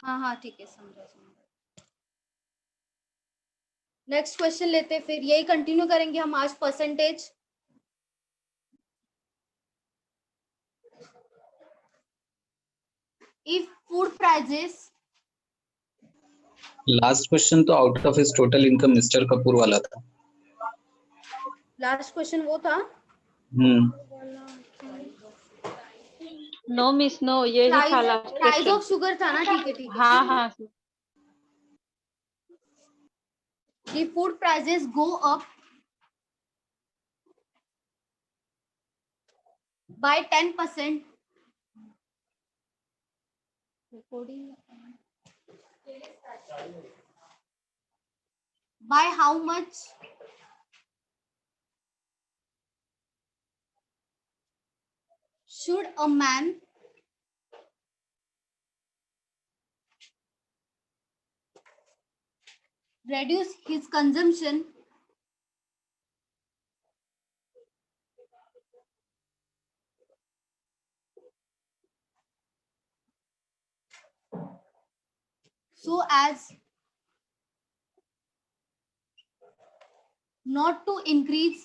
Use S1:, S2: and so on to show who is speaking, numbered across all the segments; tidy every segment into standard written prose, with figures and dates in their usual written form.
S1: हाँ हाँ ठीक है, समझा समझा। नेक्स्ट क्वेश्चन लेते हैं, फिर यही कंटिन्यू करेंगे हम आज percentage. If food prices,
S2: last question तो out of his total income mister Kapoor वाला था।
S1: लास्ट क्वेश्चन वो था।
S3: नो मिस नो, ये ही था last
S1: price
S3: question.
S1: Of sugar था ना, ठीक है ठीक है।
S3: हाँ हाँ
S1: If food prices go up by 10%, by how much should a man reduce his consumption so as not to increase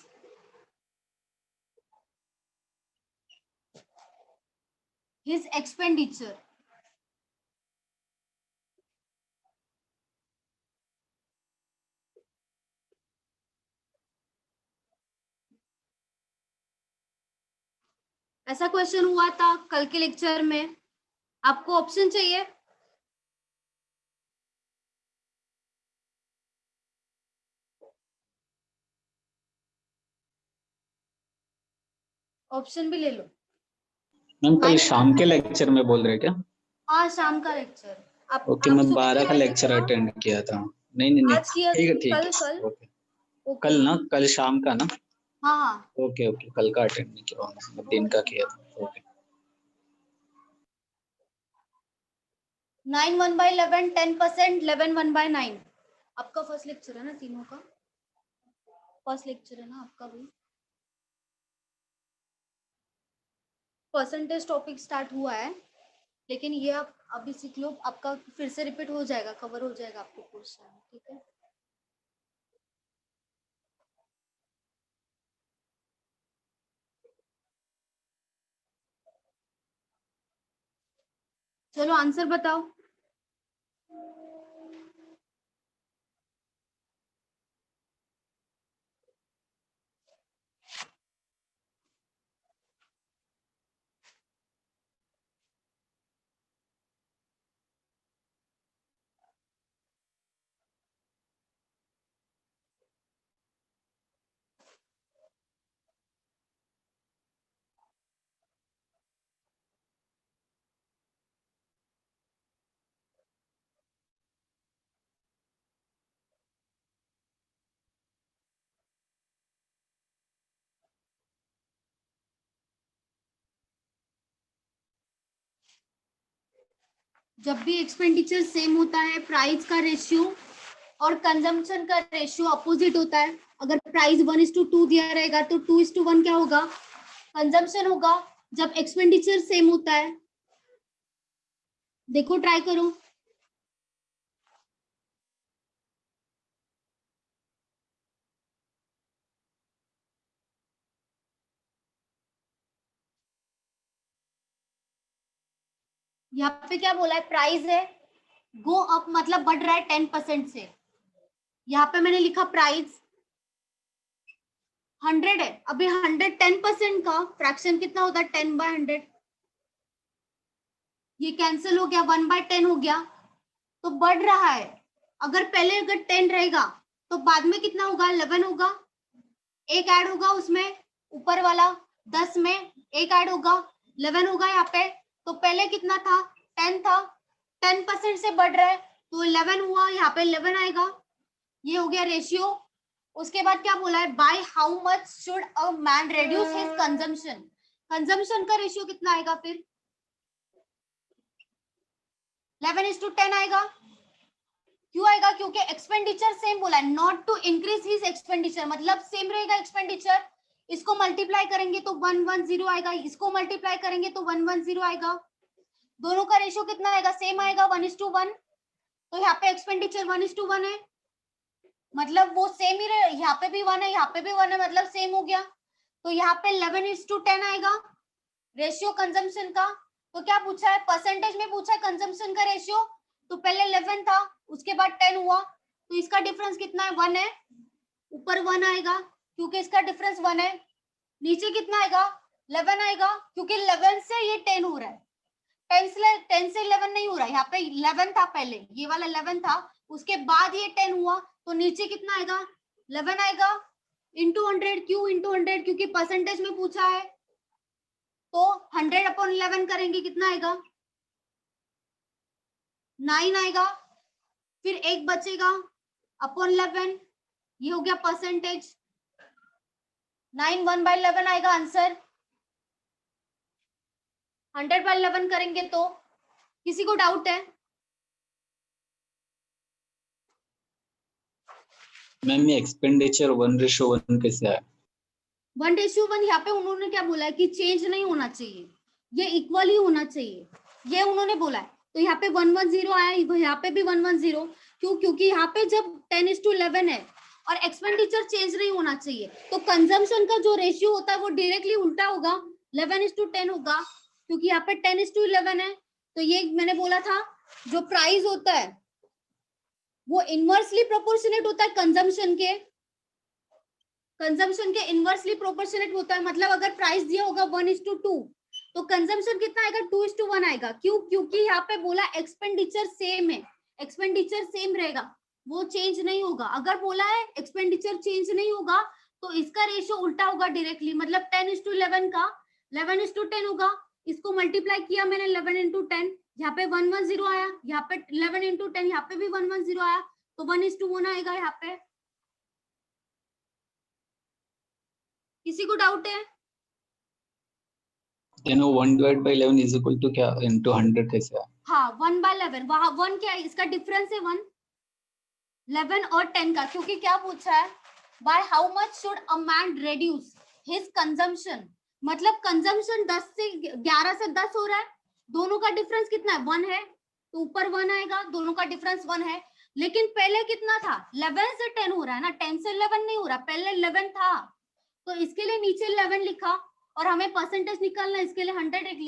S1: his expenditure? ऐसा क्वेश्चन हुआ था कल के लेक्चर में। आपको ऑप्शन चाहिए? ऑप्शन भी ले लो।
S2: मैम कल शाम के लेक्चर में बोल रहे क्या?
S1: हाँ शाम का लेक्चर। आप
S2: ओके, मैं 12 का लेक्चर अटेंड किया था। नहीं
S1: आज किया,
S2: ठीक है ठीक
S1: कल
S2: है।
S1: कल
S2: ओके, कल ना, कल शाम का ना?
S1: हाँ हाँ
S2: ओके ओके, कल का अटेंड नहीं किया, मैं दिन का किया था। Okay
S1: 9 1 by 11, 10%, 11 1 by 9। आपका फर्स्ट लेक्चर है ना तीनों का? फर्स्ट लेक्चर है ना आपका भी? परसेंटेज टॉपिक स्टार्ट हुआ है, लेकिन ये आप अभी सीख लो, आपका फिर से रिपीट हो जाएगा, कवर हो जाएगा आपको कोर्स में, ठीक है? चलो आंसर बताओ। जब भी एक्सपेंडिचर सेम होता है, प्राइस का रेशियो और कंजम्पशन का रेशियो अपोजिट होता है। अगर प्राइस 1:2 दिया रहेगा तो 2:1 क्या होगा? कंजम्पशन होगा। जब एक्सपेंडिचर सेम होता है, देखो ट्राई करो। यहाँ पे क्या बोला है? प्राइस है, गो अप मतलब बढ़ रहा है 10% से। यहाँ पे मैंने लिखा प्राइस 100 है, अभी 100 10% का फ्रैक्शन कितना होता है? 10/100। ये कैंसिल हो गया, 1/10 हो गया, तो बढ़ रहा है। अगर पहले अगर 10 रहेगा तो बाद में कितना होगा? 11 होगा। एक ऐड होगा उसमें, ऊपर वाला 10 में एक ऐड होगा, 11 होगा यहाँ पे। तो पहले कितना था? 10 था, 10% से बढ़ रहा है तो 11 हुआ, यहाँ पे 11 आएगा। ये हो गया रेशियो। उसके बाद क्या बोला है? By how much should a man reduce his consumption. Consumption का रेशियो कितना आएगा फिर? 11:10 आएगा। क्यों आएगा? क्योंकि एक्सपेंडिचर सेम बोला है, not to increase his expenditure, मतलब सेम रहेगा एक्सपेंडिचर। इसको मल्टीप्लाई करेंगे तो 110 आएगा, इसको मल्टीप्लाई करेंगे तो 110 आएगा। दोनों का रेशियो कितना आएगा, सेम आएगा 1:1। तो यहाँ पे एक्सपेंडिचर 1:1 है, मतलब वो सेम ही रहे, यहाँ पे भी 1 है, यहाँ पे भी 1 है, मतलब सेम हो गया। तो यहाँ पे 11:10 आएगा रेशियो कंजम्पशन का। तो क्या पूछा है, परसेंटेज में पूछा है कंजम्पशन का रेशियो। तो पहले 11 था, उसके बाद 10 हुआ, तो इसका डिफरेंस कितना है, 1 है। ऊपर 1 आएगा क्योंकि इसका डिफरेंस 1 है। नीचे कितना आएगा, 11 आएगा, क्योंकि 11 से ये 10 हो रहा है। 10 से 11 नहीं हो रहा है, यहाँ पे 11 था पहले, ये वाला 11 था, उसके बाद ये 10 हुआ, तो नीचे कितना आएगा, 11 आएगा इंटू 100। क्यों इंटू 100, क्योंकि परसेंटेज में पूछा है। तो 100/11 करेंगे, कितना आएगा, 9 आएगा। फिर एक बचेगा अपॉन 11, ये हो गया परसेंटेज। 9 1/11 आएगा आंसर। 100/11 करेंगे तो, किसी को डाउट है?
S2: मैम ये एक्सपेंडिचर 1:1 कैसे आया?
S1: 1:1 यहाँ पे उन्होंने क्या बोला है कि चेंज नहीं होना चाहिए, ये इक्वल ही होना चाहिए, ये उन्होंने बोला है। तो यहाँ पे 110 आया, यहाँ पे भी 110। क्यों, क्योंकि यहाँ पे जब 10:11 है और एक्सपेंडिचर चेंज नहीं होना चाहिए, तो कंजम्पशन का जो रेशियो होता है वो डायरेक्टली उल्टा होगा, 11:10 होगा, क्योंकि यहाँ पे 10:11 है। तो ये मैंने बोला था, जो प्राइस होता है वो इनवर्सली प्रोपोर्शनेट होता है कंजम्पशन के, कंजम्पशन के इनवर्सली प्रोपोर्शनेट होता है। मतलब अगर प्राइस दिया होगा 1:2, तो कंजम्पशन कितना आएगा, 2:1 आएगा। क्यों, क्योंकि यहाँ पे बोला एक्सपेंडिचर सेम है, एक्सपेंडिचर सेम रहेगा, वो चेंज नहीं होगा। अगर बोला है एक्सपेंडिचर चेंज नहीं होगा, तो इसका रेशियो उल्टा होगा डायरेक्टली, मतलब 10:11 का 11:10 होगा। इसको मल्टीप्लाई किया मैंने 11 × 10, यहाँ पे 110 आया, यहाँ पे 11 × 10, यहाँ पे भी 110 आया, तो 1:1 आएगा यहाँ पे। किसी को डाउट है?
S2: देन 1/11 इज इक्वल टू क्या, इनटू 100 कैसे आया?
S1: हाँ 1/11, वहां 1 क्या है, इसका डिफरेंस है 1, 11 और 10 का। क्योंकि क्या पूछा है, by how much should a man reduce his consumption, मतलब कंजम्पशन 10 से 11 से 10 हो रहा है, दोनों का डिफरेंस कितना है, 1 है, तो ऊपर 1 आएगा, दोनों का डिफरेंस 1 है। लेकिन पहले कितना था, 11 से 10 हो रहा है ना, 10 से 11 नहीं हो रहा, पहले 11 था, तो इसके लिए नीचे 11 लिखा, और हमें परसेंटेज निकालना है, इसके लिए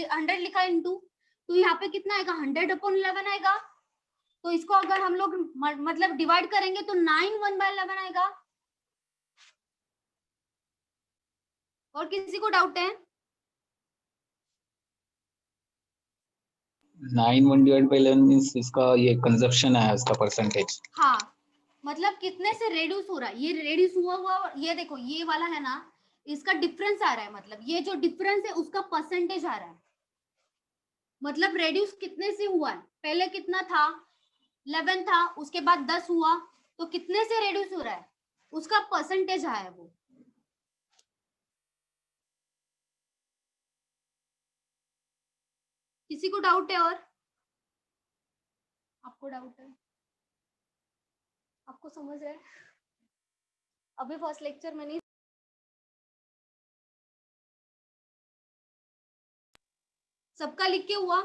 S1: 100 लिखा इंटू, तो यहाँ पे कितना आएगा, 100/11 आएगा। तो इसको अगर हम लोग मतलब डिवाइड करेंगे तो 9 1/11 आएगा। और किसी को डाउट है?
S2: 9 1/11 मींस इसका ये कंजप्शन है, इसका परसेंटेज।
S1: हाँ, मतलब कितने से रेड्यूस हो रहा है, ये रेड्यूस हुआ, ये देखो ये वाला है ना, इसका डिफरेंस आ रहा है, मतलब ये जो डिफरेंस है उसका परसेंटेज आ रहा है, मतलब रेड्यूस कितने से हुआ है, पहले कितना था, 11 था, उसके बाद 10 हुआ, तो कितने से रेड्यूस हो रहा है, उसका परसेंटेज आया वो। किसी को डाउट है? और आपको डाउट है, आपको समझ रहा है? अभी फर्स्ट लेक्चर में नहीं, सबका लिख के हुआ?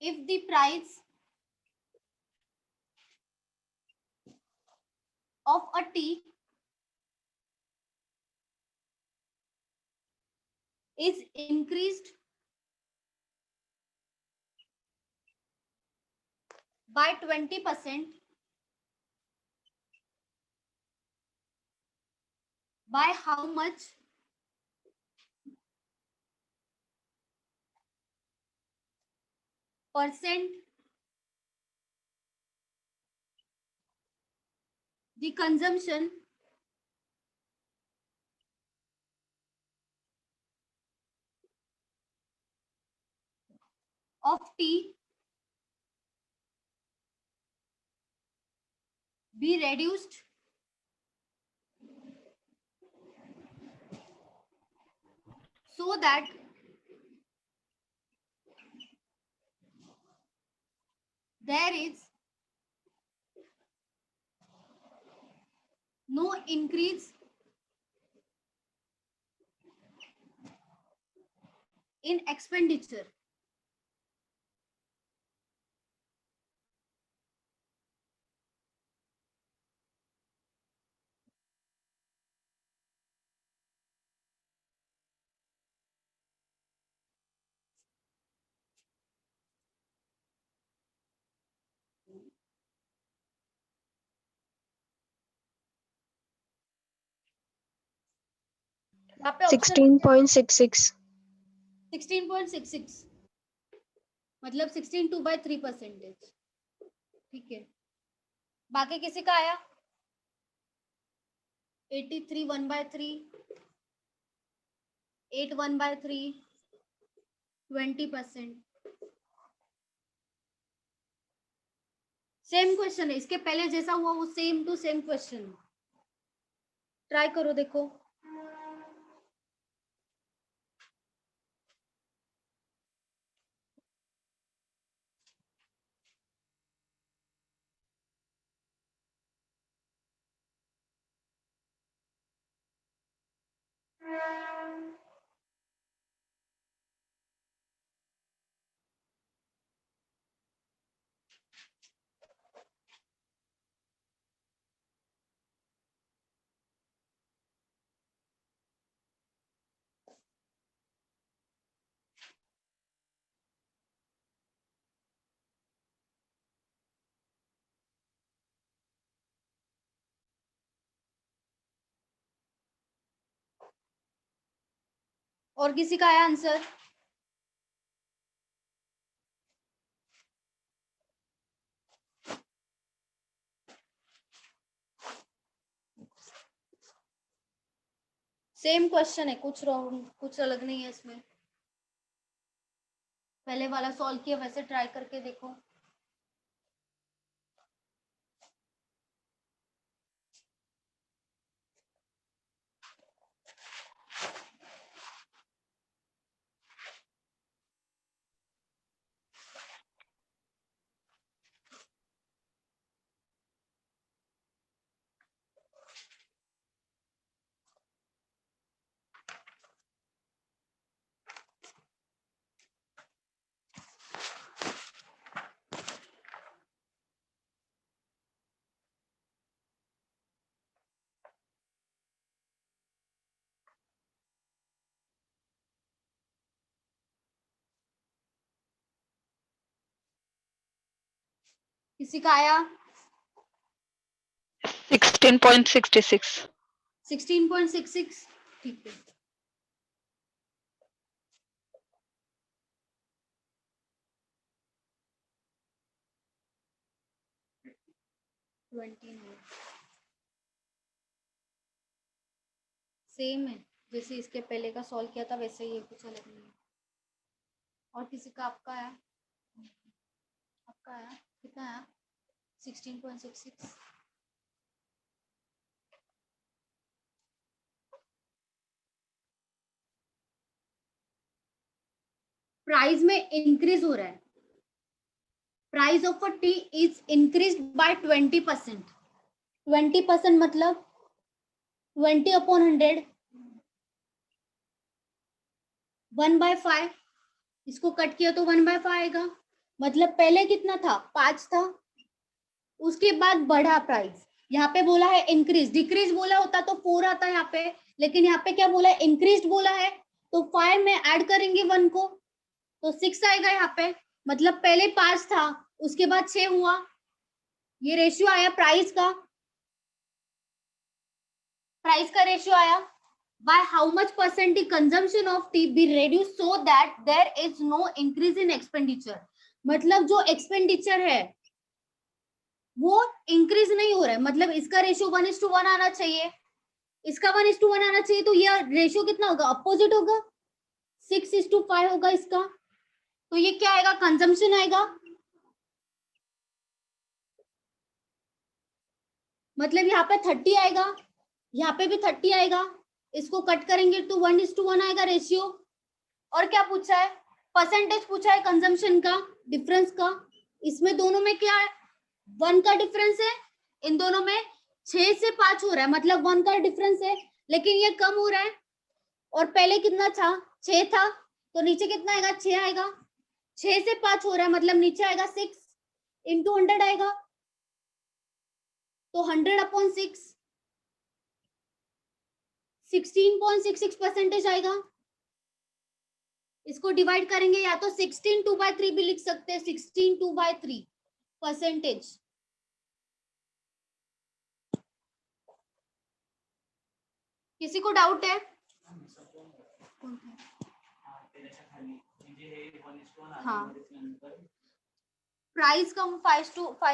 S1: If the price of a tea is increased by 20%, by how much percent the consumption T be reduced so that there is no increase in expenditure. यहाँ पे ऑप्शन
S4: 16.66
S1: 16.66 मतलब 16 2/3%. ठीक है, बाकी किसी का आया 83 1/3, 8 1/3, 20%. सेम क्वेश्चन है, इसके पहले जैसा हुआ वो same to same question. Try करो, देखो. और किसी का आया आंसर? सेम क्वेश्चन है, कुछ रॉन्ग कुछ अलग नहीं है इसमें. पहले वाला सॉल्व किया वैसे ट्राई करके देखो. किसी का आया
S3: 16.66
S1: 16.66. ठीक है, सेम है जैसे इसके पहले का सॉल्व किया था वैसे ही, कुछ अलग नहीं है. और किसी का आपका आया कितना आया 16.66. प्राइस में इंक्रीज हो रहा है. Price of a T is increase by 20%. 20% मतलब 20/100, 1/5. इसको कट किया तो 1/5 आएगा. मतलब पहले कितना था 5 था, उसके बाद बढ़ा प्राइस. यहाँ पे बोला है इंक्रीज, डिक्रीज बोला होता तो 4 आता है यहाँ पे, लेकिन यहाँ पे क्या बोला है इंक्रीज बोला है, तो 5 में ऐड करेंगे 1 को तो 6 आएगा यहाँ पे. मतलब पहले 5 था उसके बाद 6 हुआ. ये रेशियो आया प्राइस का रेशियो आया. by how much percent the consumption of tea be reduced so that there is no increase in expenditure. मतलब जो एक्सपेंडिचर है वो इंक्रीज नहीं हो रहा है. मतलब इसका रेशियो 1:1 आना चाहिए, इसका 1:1 आना चाहिए, तो ये रेशियो कितना होगा अपोजिट होगा, 6:5 होगा इसका. तो ये क्या आएगा, कंजम्पशन आएगा। मतलब यहाँ पे 30 आएगा, यहाँ पे भी 30 आएगा, इसको कट करेंगे तो 1:1 आएगा रेशियो। और क्या पूछा है, परसेंटेज पूछा है कंजम्पशन का, डिफरेंस का। इसमें दोनों में क्या है, 1 का डिफरेंस है, इन दोनों में 6 से 5 हो रहा है, मतलब 1 का डिफरेंस है, लेकिन ये कम हो रहा है। और पहले कितना था, 6 था, तो नीचे कितना आएगा, 6 आएगा। 6 से 5 हो रहा है, मतलब नीचे आएगा 6 इंटू 100 आएगा, तो 100/6 16.66% आएगा। इसको डिवाइड करेंगे, या तो 16 2/3 भी लिख सकते हैं, 16 2/3 परसेंटेज। किसी को डाउट है? हाँ, प्राइस का 5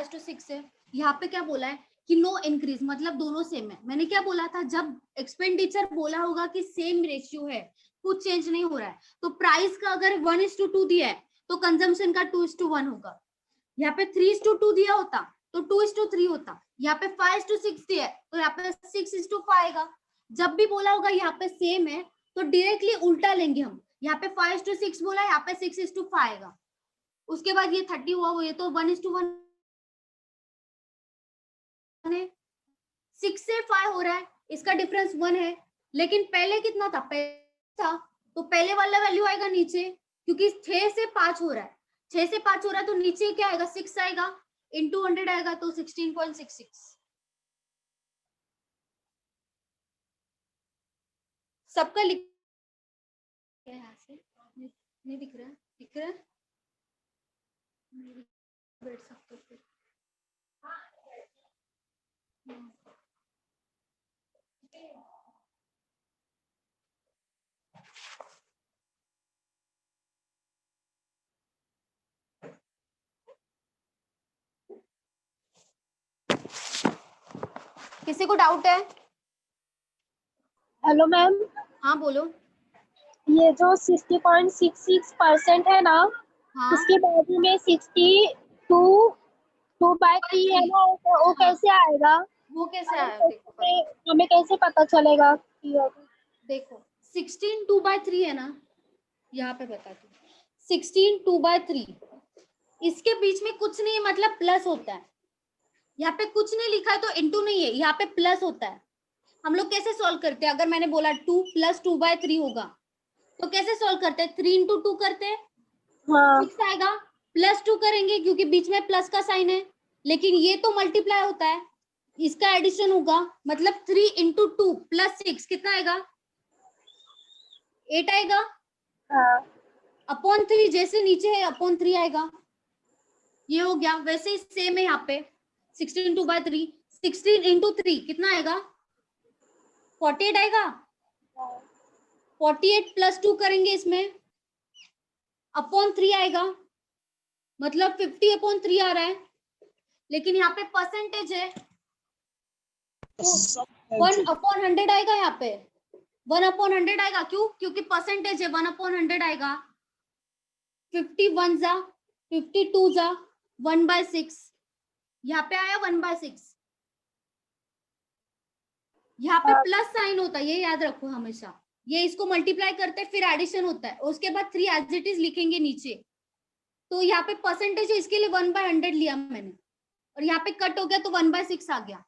S1: to 6 है। यहाँ पे क्या बोला है कि नो इंक्रीज, मतलब दोनों सेम है। मैंने क्या बोला था, जब एक्सपेंडिचर बोला होगा कि सेम रेशियो है, कुछ चेंज नहीं हो रहा है, तो प्राइस का अगर 1:2 दिया है तो कंजम्पशन का 2:1 होगा। यहाँ पे 3:2 दिया होता तो 2:3 होता। यहाँ पे 5:6 दिया है तो यहाँ पे 6:5 आएगा। जब भी बोला होगा यहाँ पे सेम है तो डायरेक्टली उल्टा लेंगे हम। यहाँ पे 5:6 बोला, यहाँ पे 6:5 आएगा। उसके बाद ये 30 हुआ, वो ये तो 1:1 है। 6 से 5 हो रहा है, इसका डिफरेंस 1 है, लेकिन पहले कितना था, तो पहले वाला वैल्यू आएगा नीचे, क्योंकि 6 से 5 हो रहा है। 6 से 5 हो रहा है तो नीचे क्या आएगा, 6 आएगा, इंटू 100 आएगा, तो 16.66। सबका लिख यहाँ से नहीं दिख रहा है, दिख रहा है, बैठ सकते हो फिर। किसी को डाउट है?
S4: हेलो मैम,
S1: हाँ बोलो।
S4: ये जो 60.66% है ना,
S1: हाँ,
S4: उसके बाजू में 62/3 है ना, वो कैसे आएगा?
S1: वो कैसे आया, देखो पता।
S4: हमें कैसे पता चलेगा कि
S1: देखो 16 2/3 है ना, यहाँ पे बताती हूँ, 16 2/3, इसके बीच में कुछ नहीं, मतलब प्लस होता है। यहाँ पे कुछ नहीं लिखा है तो इंटू नहीं है, यहाँ पे प्लस होता है। हम लोग कैसे सॉल्व करते हैं, अगर मैंने बोला 2 + 2/3 होगा तो कैसे सॉल्व करते हैं, 3 × 2 करते हैं,
S4: हाँ
S1: 6 आएगा, +2 करेंगे क्योंकि बीच में प्लस का साइन है, लेकिन ये तो मल्टीप्लाई होता है, इसका एडिशन होगा, मतलब 3 × 2 + 6 कितना आएगा, 8 आएगा।
S4: हाँ
S1: अपॉन 3 जैसे नीचे है अपॉन 3 आएगा, ये हो गया। वैसे ही सेम है यहाँ पे 16 2/3, 16 × 3 कितना आएगा, 48 आएगा। 48 + 2 करेंगे इसमें, अपॉन 3 आएगा, मतलब 50/3 आ रहा है, लेकिन यहाँ पे परसेंटेज है तो 1/100 आएगा। यहाँ पे 1/100 आएगा, क्यों, क्योंकि परसेंटेज है, 1/100 आएगा। 51 जा 52 जा 1/6, यहाँ पे आया 1/6। यहाँ पे प्लस साइन होता है, ये याद रखो हमेशा। ये इसको मल्टीप्लाई करते हैं फिर एडिशन होता है, उसके बाद 3 एज इट इज लिखेंगे नीचे। तो यहाँ पे परसेंटेज है, इसके लिए 1/100 लिया मैंने, और यहाँ पे कट हो गया तो 1/6 आ गया।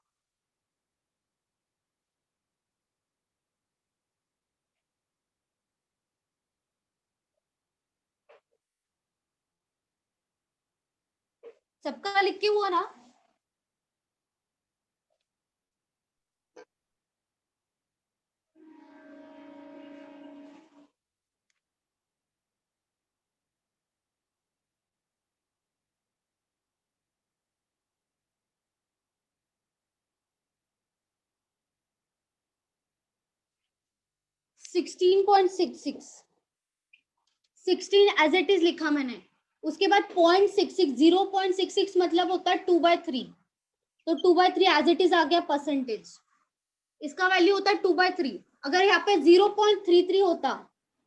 S1: सबका लिख के हुआ ना? सिक्सटीन 16 एज इट इज लिखा मैंने, उसके बाद 0.66 0.66 मतलब होता है 2/3, तो 2/3 एज इट इज आ गया परसेंटेज। इसका वैल्यू होता है 2/3। अगर यहाँ पे 0.33 होता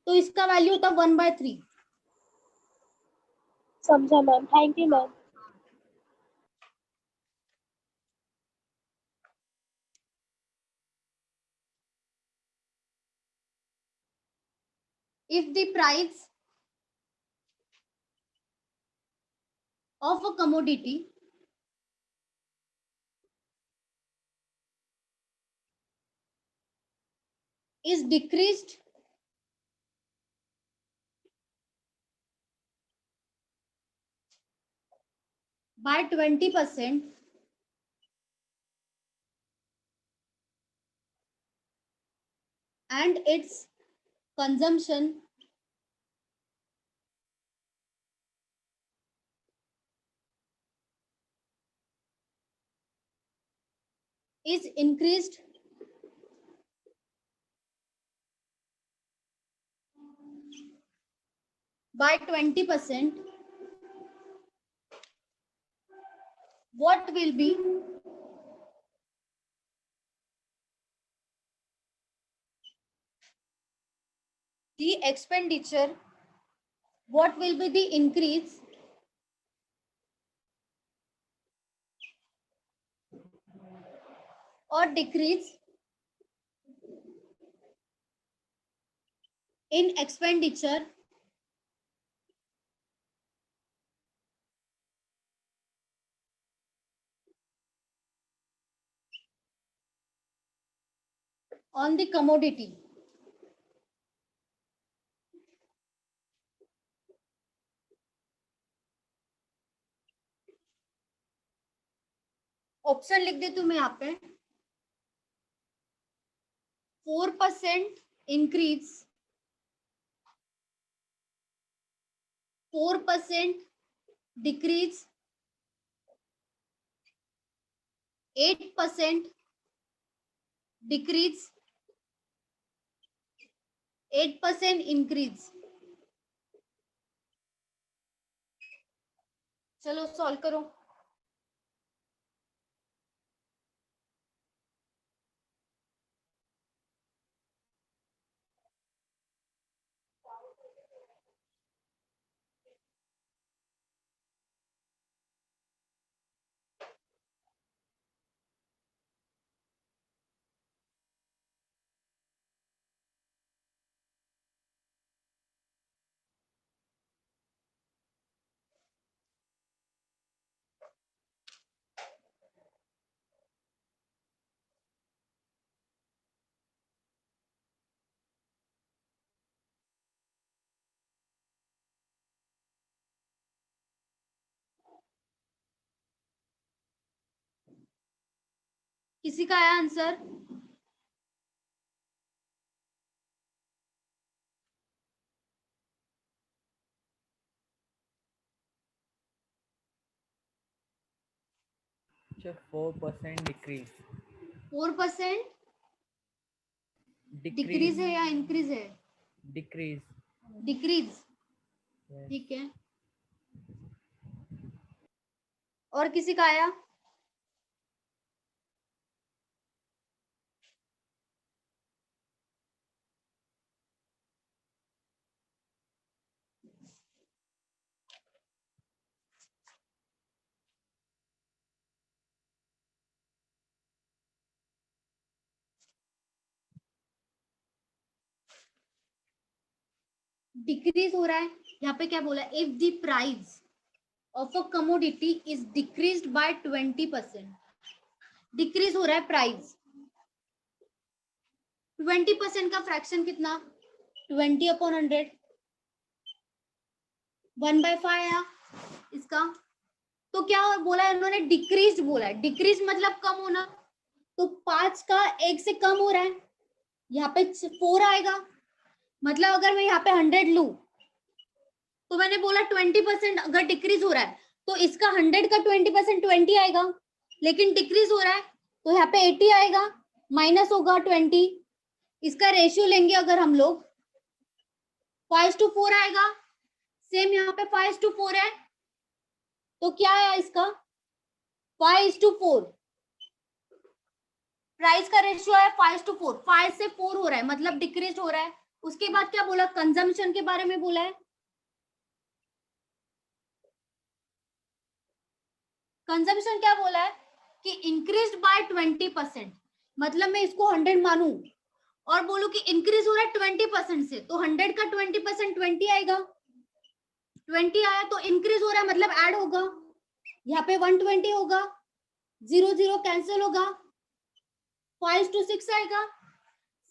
S1: तो इसका वैल्यू होता 1/3।
S4: समझा ma'am, thank you ma'am.
S1: If the price of a commodity is decreased by 20% and its consumption is increased by 20%, what will be the expenditure, what will be the increase or decrease in expenditure on the commodity? Option लिख देती हूँ मैं यहाँ पे, 4% increase, 4% decrease, 8% decrease, 8% increase. चलो solve करो। किसी का आया आंसर?
S5: Sir, 4% decrease.
S1: 4% डिक्रीज है या इंक्रीज है?
S5: Decrease.
S1: Decrease,
S5: Yes.
S1: ठीक है। और किसी का आया? डिक्रीज हो रहा है, यहाँ पे क्या बोला? If the price of a commodity is decreased bye 20%, decrease हो रहा है प्राइस। 20% का फ्रैक्शन कितना? 20/100, 1/5 आया इसका। तो क्या बोला है इन्होंने? डिक्रीज बोला है। डिक्रीज मतलब कम होना, तो 5 का 1 से कम हो रहा है, यहाँ पे 4 आएगा। मतलब अगर मैं यहाँ पे 100 लू, तो मैंने बोला 20% अगर डिक्रीज हो रहा है तो इसका 100 का 20% 20 आएगा, लेकिन डिक्रीज हो रहा है तो यहाँ पे 80 आएगा, माइनस होगा 20। इसका रेशियो लेंगे अगर हम लोग, 5:4 आएगा। सेम यहाँ पे 5:4 है, तो क्या आया इसका? 5:4। प्राइस का रेशियो है 5:4, 5 से 4 हो रहा है, मतलब डिक्रीज हो रहा है। उसके बाद क्या बोला? कंजम्पशन के बारे में बोला है। कंजम्पशन क्या बोला है कि इंक्रीज बाय 20%, मतलब मैं इसको 100 मानू और बोलू कि इंक्रीज हो रहा है 20% से, तो 100 का 20% 20 आएगा, 20 आया तो इंक्रीज हो रहा है मतलब ऐड होगा, यहाँ पे 120 होगा, 0 0 कैंसिल होगा, 5 to 6 आएगा,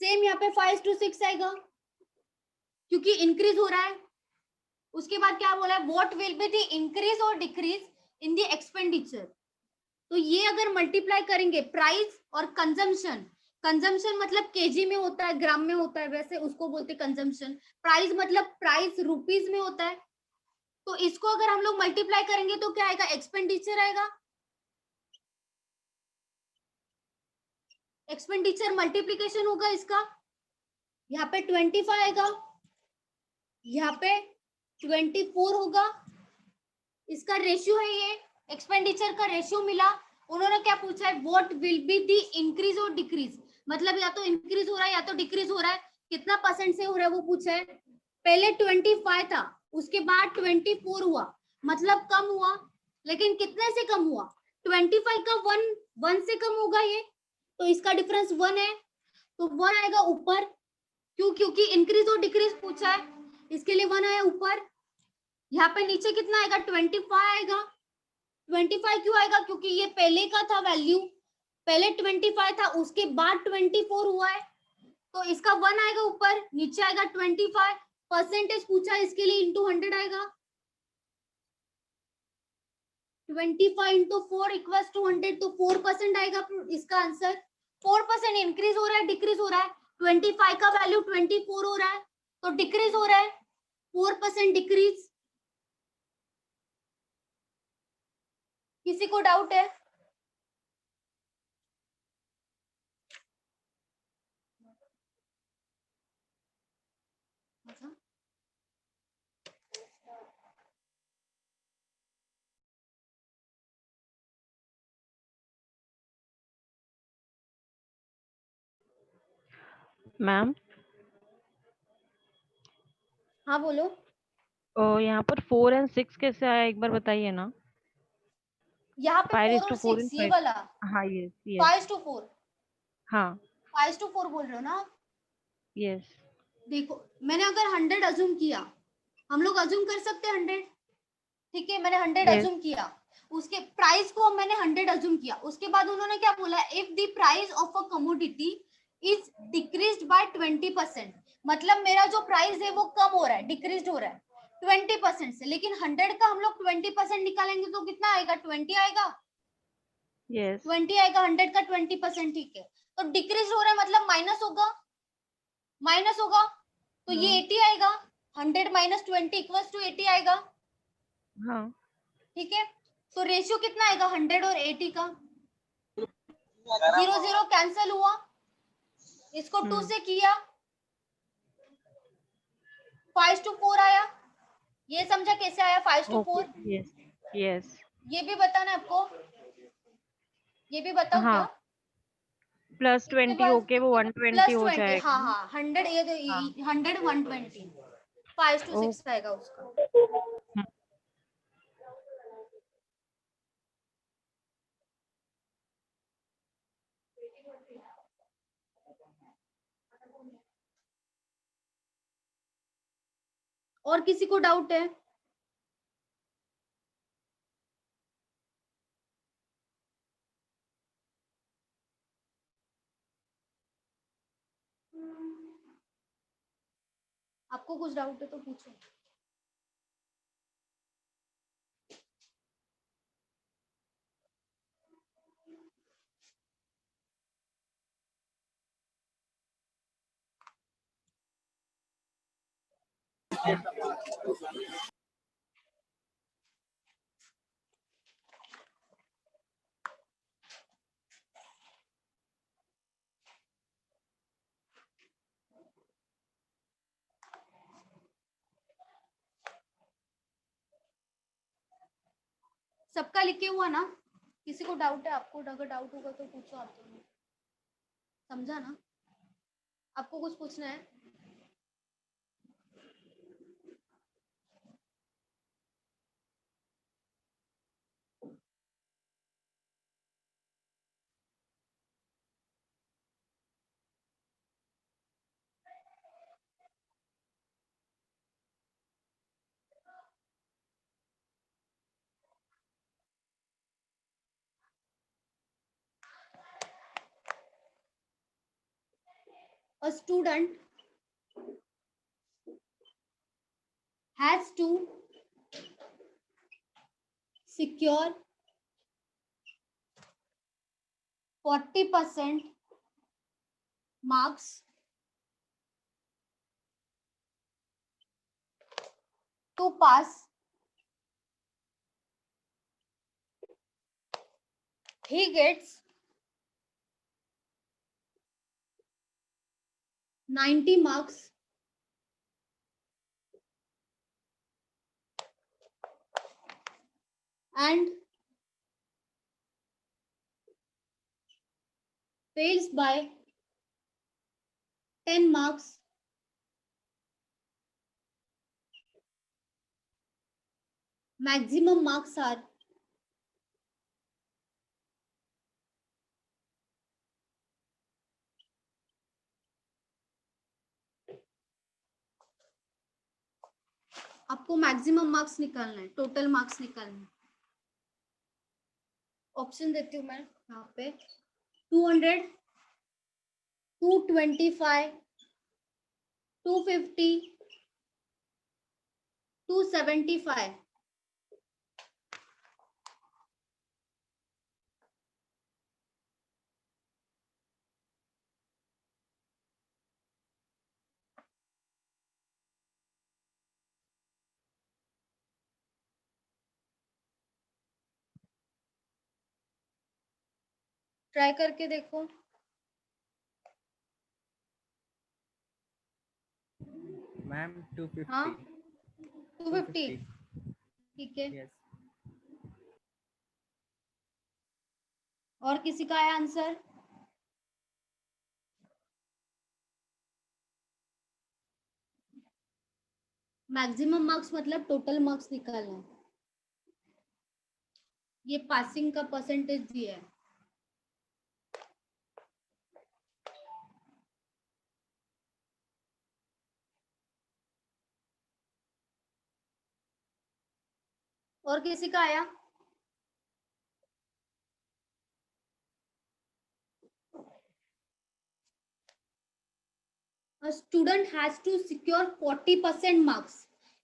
S1: सेम यहाँ पे 5 to 6 आएगा क्योंकि इंक्रीज हो रहा है। उसके बाद क्या बोला है, what will be the increase और डिक्रीज इन द एक्सपेंडिचर। तो ये अगर मल्टीप्लाई करेंगे प्राइस और कंजम्पशन, कंजम्पशन मतलब केजी में होता है, ग्राम में होता है, वैसे उसको बोलते हैं कंजम्पशन। प्राइस मतलब प्राइस रुपीज में होता है, तो इसको अगर हम लोग मल्टीप्लाई करेंगे तो क्या आएगा, एक्सपेंडिचर आएगा। एक्सपेंडिचर मल्टीप्लीकेशन होगा इसका, यहाँ पे 25 आएगा, यहाँ पे 24 होगा, इसका रेशियो है ये, एक्सपेंडिचर का रेशियो मिला। उन्होंने क्या पूछा है, what will be the increase और डिक्रीज, मतलब या तो इंक्रीज हो रहा है या तो डिक्रीज हो रहा है, कितना परसेंट से हो रहा है वो पूछा है। पहले 25 था, उसके बाद 24 हुआ, मतलब कम हुआ, लेकिन कितने से कम हुआ, 25 का 1 से कम होगा ये, तो इसका डिफरेंस 1 है, तो 1 आएगा ऊपर, क्यों, क्योंकि इंक्रीज और डिक्रीज पूछा है, इसके लिए 1 आया ऊपर। यहाँ पे नीचे कितना आएगा, 25 आएगा। 25 क्यों आएगा, क्योंकि ये पहले का था वैल्यू, पहले 25 था, उसके बाद 24 हुआ है, तो इसका 1 आएगा ऊपर, नीचे आएगा 25, परसेंटेज पूछा है इसके लिए इंटू 100 आएगा, 25 इंटू 4 इक्वल्स टू 100, तो 4% आएगा इसका आंसर। 4% इंक्रीज हो रहा है डिक्रीज हो रहा है, 25 का वैल्यू 24 हो रहा है, तो डिक्रीज हो रहा है, 4% डिक्रीज। किसी को डाउट है? अच्छा,
S6: मैम
S1: हाँ बोलो।
S6: यहाँ पर 4 एंड 6 कैसे आया, एक बार बताइए ना।
S1: यहाँ पे 4 और
S6: 5:4
S1: 6
S6: and
S1: ये
S6: 5.
S1: वाला
S6: हाँ, यस यस.
S1: 5 to 4,
S6: हाँ
S1: 5 to 4 बोल रहे हो ना?
S6: यस.
S1: देखो मैंने अगर 100 अज्यूम किया, हम लोग अज्यूम कर सकते हैं 100, ठीक है, मैंने 100
S6: Yes.
S1: अज्यूम किया, उसके प्राइस को मैंने 100 अज्यूम किया, उसके बाद उन्होंने क्या बोला, if the price of a commodity is decreased bye 20%, मतलब मेरा जो प्राइस है वो कम हो रहा है, डिक्रीज हो रहा है 20% से, लेकिन 100 का हम लोग 20% निकालेंगे तो कितना आएगा, 20 आएगा,
S6: Yes.
S1: 20 आएगा, 100 का 20%, ठीक है, तो डिक्रीज हो रहा है मतलब माइनस होगा, माइनस होगा, तो ये 80 आएगा, 100 माइनस 20 इक्वल्स टू 80 आएगा,
S6: हाँ.
S1: ठीक है, तो रेशियो कितना आएगा 100 और 80 का, 0 0 कैंसिल हुआ, इसको 2 से किया, 5 to 4 आया, ये समझा कैसे आया 5 to 4,
S6: Okay. Yes. Yes.
S1: ये भी बताना आपको, ये भी बताओ
S6: हाँ.
S1: क्या,
S6: प्लस
S1: इसके
S6: 20
S1: बाद
S6: होके वो 120
S1: प्लस
S6: हो
S1: 20,
S6: जाएगा.
S1: हाँ हाँ 100, ये
S6: हाँ.
S1: 100 120, 5 to 6 आएगा उसका।
S6: हम्म.
S1: और किसी को डाउट है? आपको कुछ डाउट है तो पूछो। सबका लिखे हुआ ना, किसी को डाउट है? आपको अगर डाउट होगा तो पूछो, आप दोनों समझा ना, आपको कुछ पूछना है? A student has to secure 40% marks to pass. He gets 90 marks and fails by 10 marks. Maximum marks are आपको मैक्सिमम मार्क्स निकालना है, टोटल मार्क्स निकालना है. ऑप्शन देती हूँ मैं यहाँ पे 200, 225, 250, 275. ट्राई करके देखो.
S5: मैम 250.
S1: हाँ 250. ठीक है.
S5: यस.
S1: और किसी का है आंसर? मैक्सिमम मार्क्स मतलब टोटल मार्क्स निकालना है. ये पासिंग का परसेंटेज दिया है. और किसी का आया? A student has to secure 40% marks.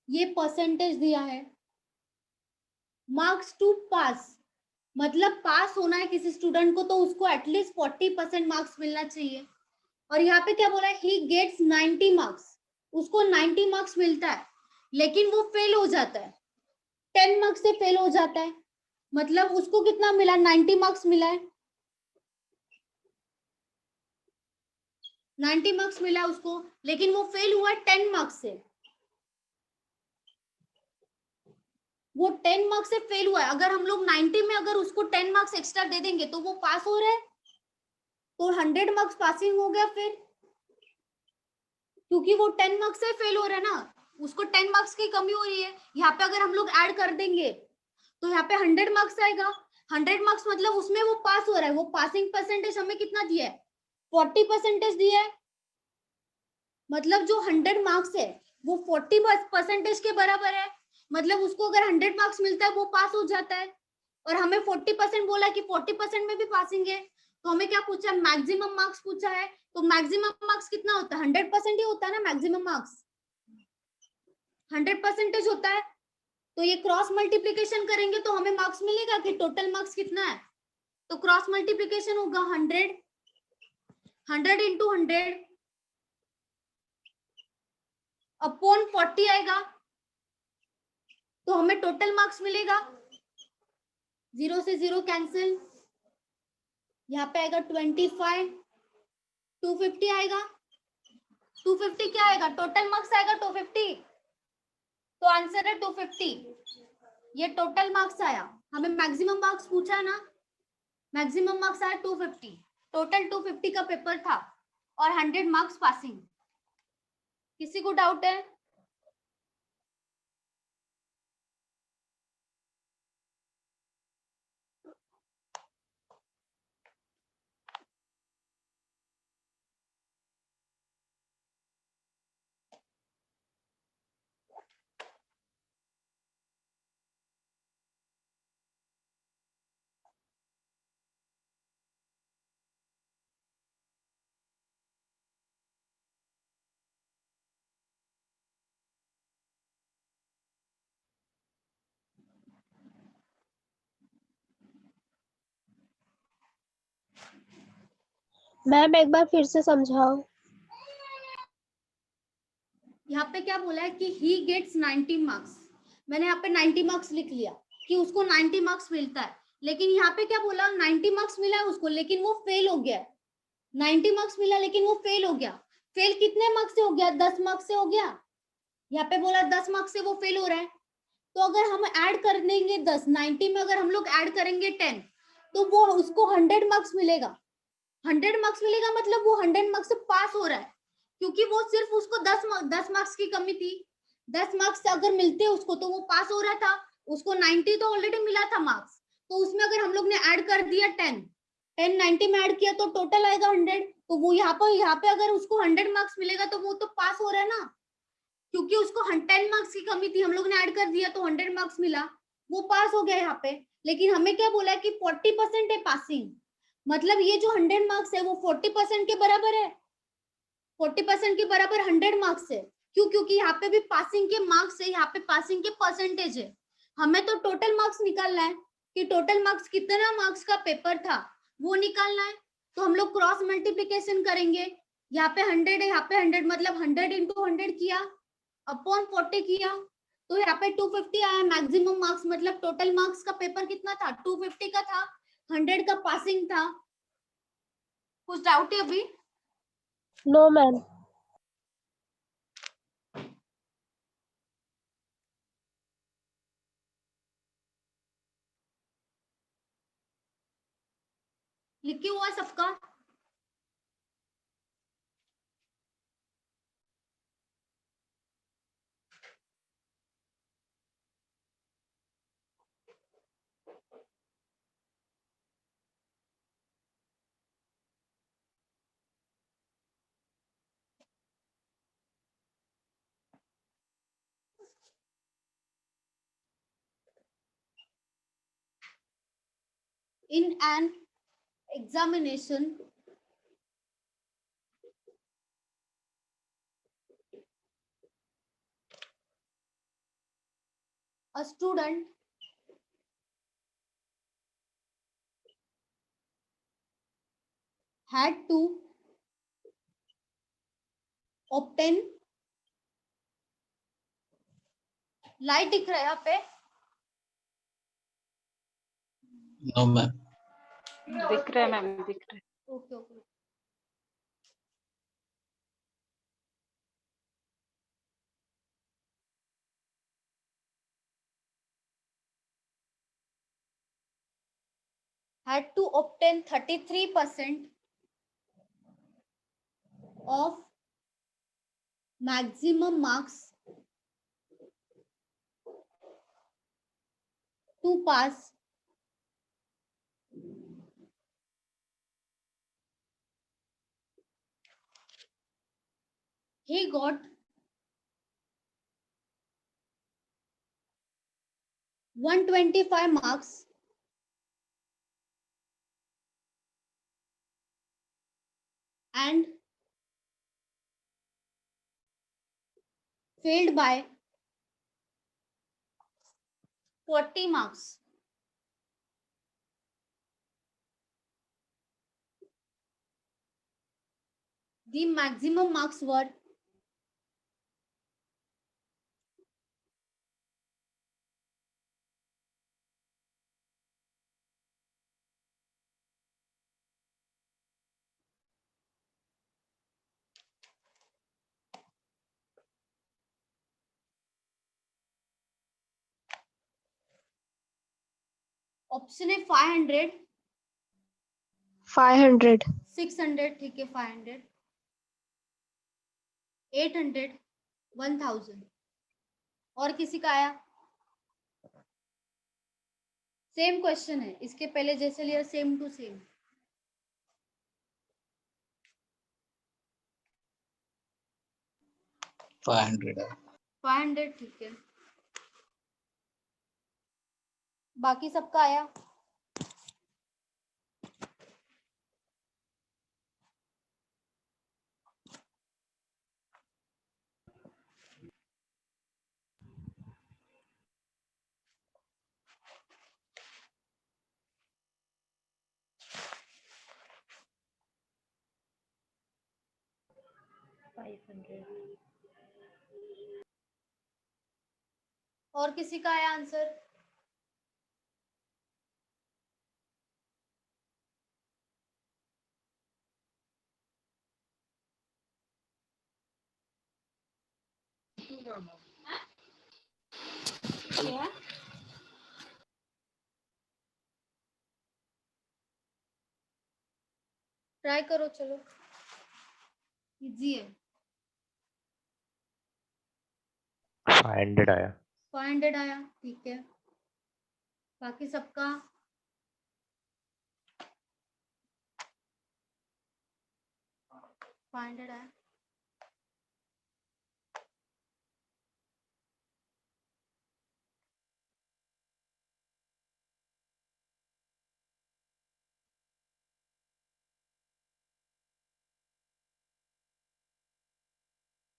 S1: ये परसेंटेज दिया है. मार्क्स टू पास मतलब पास होना है किसी स्टूडेंट को तो उसको एटलीस्ट 40% मार्क्स मिलना चाहिए. और यहाँ पे क्या बोला है? He gets 90 marks. उसको 90 मार्क्स मिलता है लेकिन वो फेल हो जाता है. 10 मार्क्स से फेल हो जाता है मतलब उसको कितना मिला? 90 मार्क्स मिला है. 90 मार्क्स मिला उसको लेकिन वो फेल हुआ 10 मार्क्स से. वो 10 मार्क्स से फेल हुआ है. अगर हम लोग 90 में अगर उसको 10 मार्क्स एक्स्ट्रा दे देंगे तो वो पास हो रहा है. तो 100 मार्क्स पासिंग हो गया फिर, क्योंकि वो 10 मार्क्स से फेल हो रहा है ना. उसको 10 मार्क्स की कमी हो रही है. यहाँ पे अगर हम लोग ऐड कर देंगे तो यहाँ पे 100 मार्क्स आएगा. 100 मार्क्स मतलब उसमें वो पास हो रहा है. वो पासिंग परसेंटेज हमें कितना दिया है? 40% दिया है. मतलब जो 100 मार्क्स है वो 40% के बराबर है. मतलब उसको अगर 100 मार्क्स मिलता है वो पास हो जाता है. और हमें 40% बोला कि 40% में भी पासिंग है. तो हमें क्या पूछा? मैक्सिमम मार्क्स पूछा है. तो मैक्सिमम मार्क्स कितना होता है? 100% ही होता है ना. मैक्सिमम मार्क्स 100% होता है. तो ये क्रॉस मल्टीप्लीकेशन करेंगे तो हमें मार्क्स मिलेगा कि टोटल मार्क्स कितना है. तो क्रॉस मल्टीप्लीकेशन होगा 100 इंटू 100 अपॉन 40 आएगा. तो हमें टोटल मार्क्स मिलेगा. 0 से 0 कैंसिल. यहाँ पे आएगा 25. 250 आएगा. 250 क्या आएगा? टोटल मार्क्स आएगा 250. तो आंसर है 250. ये टोटल मार्क्स आया. हमें मैक्सिमम मार्क्स पूछा है ना. मैक्सिमम मार्क्स आया 250. टोटल 250 का पेपर था और 100 मार्क्स पासिंग. किसी को डाउट है?
S4: मैम एक बार फिर से समझाओ।
S1: यहाँ पे क्या बोला है कि ही गेट्स 90 मार्क्स। मैंने यहाँ पे 90 मार्क्स लिख लिया कि उसको 90 मार्क्स मिलता है, लेकिन यहाँ पे क्या बोला 90 मार्क्स मिला है उसको, लेकिन वो फेल हो गया है। 90 मार्क्स मिला लेकिन वो फेल हो गया। फेल कितने मार्क्स से हो गया? 10 मार्क्स से हो गया। यहाँ पे बोला 10 मार्क्स से वो फेल हो रहा है, तो अगर हम ऐड कर देंगे 10, 90 में अगर हम लोग ऐड करेंगे 10, तो वो उसको 100 मार्क्स मिलेगा। 100 मार्क्स मिलेगा मतलब वो 100 मार्क्स से पास हो रहा है, क्योंकि वो सिर्फ उसको 10 मार्क्स की कमी थी। 10 मार्क्स अगर मिलते उसको तो वो पास हो रहा था। उसको 90 तो ऑलरेडी मिला था मार्क्स, तो उसमें अगर हम लोग ने ऐड कर दिया 10, 90 में ऐड किया तो टोटल आएगा 100। तो वो यहाँ पे अगर उसको 100 मार्क्स मिलेगा तो वो तो पास हो रहा है ना, क्योंकि उसको 10 मार्क्स की कमी थी, हम लोग ने ऐड कर दिया तो 100 मार्क्स मिला, वो पास हो गया यहाँ पे। लेकिन हमें क्या बोला है कि 40% है पासिंग, मतलब ये जो 100 मार्क्स है वो 40% के बराबर है। 40% के बराबर 100 मार्क्स है। क्यों? क्योंकि यहाँ पे भी पासिंग के मार्क्स है, यहाँ पे पासिंग के परसेंटेज है। हमें तो टोटल मार्क्स निकालना है कि टोटल मार्क्स कितना मार्क्स का पेपर था वो निकालना है। तो हम लोग क्रॉस मल्टीप्लीकेशन करेंगे। यहाँ पे 100 है, यहाँ पे 100, मतलब 100 इंटू 100 किया अपॉन 40 किया, तो यहाँ पे 250 आया मैक्सिमम मार्क्स। मतलब टोटल मार्क्स का पेपर कितना था? 250 का था, 100 का पासिंग था। कुछ डाउट है अभी?
S4: No ma'am.
S1: लिखे हुआ है सबका? In an examination, a student had to obtain, light दिख रहा है यहाँ पे?
S2: No ma'am.
S3: दिख रहा है मैम, दिख रहा है।
S1: Okay okay. had to obtain 33% of maximum marks to pass he got 125 marks and failed by 40 marks. The maximum marks were option है 500,
S4: 500,
S1: 600, ठीक है 500, 800, 1000। और किसी का आया? सेम क्वेश्चन है, इसके पहले जैसे लिया सेम टू सेम।
S2: 500 है।
S1: 500, ठीक है। बाकी सबका आया? और किसी का है आंसर? ट्राई करो, चलो इजी है।
S7: 500 आया।
S1: 500 आया, ठीक है। बाकी सबका 500 आया।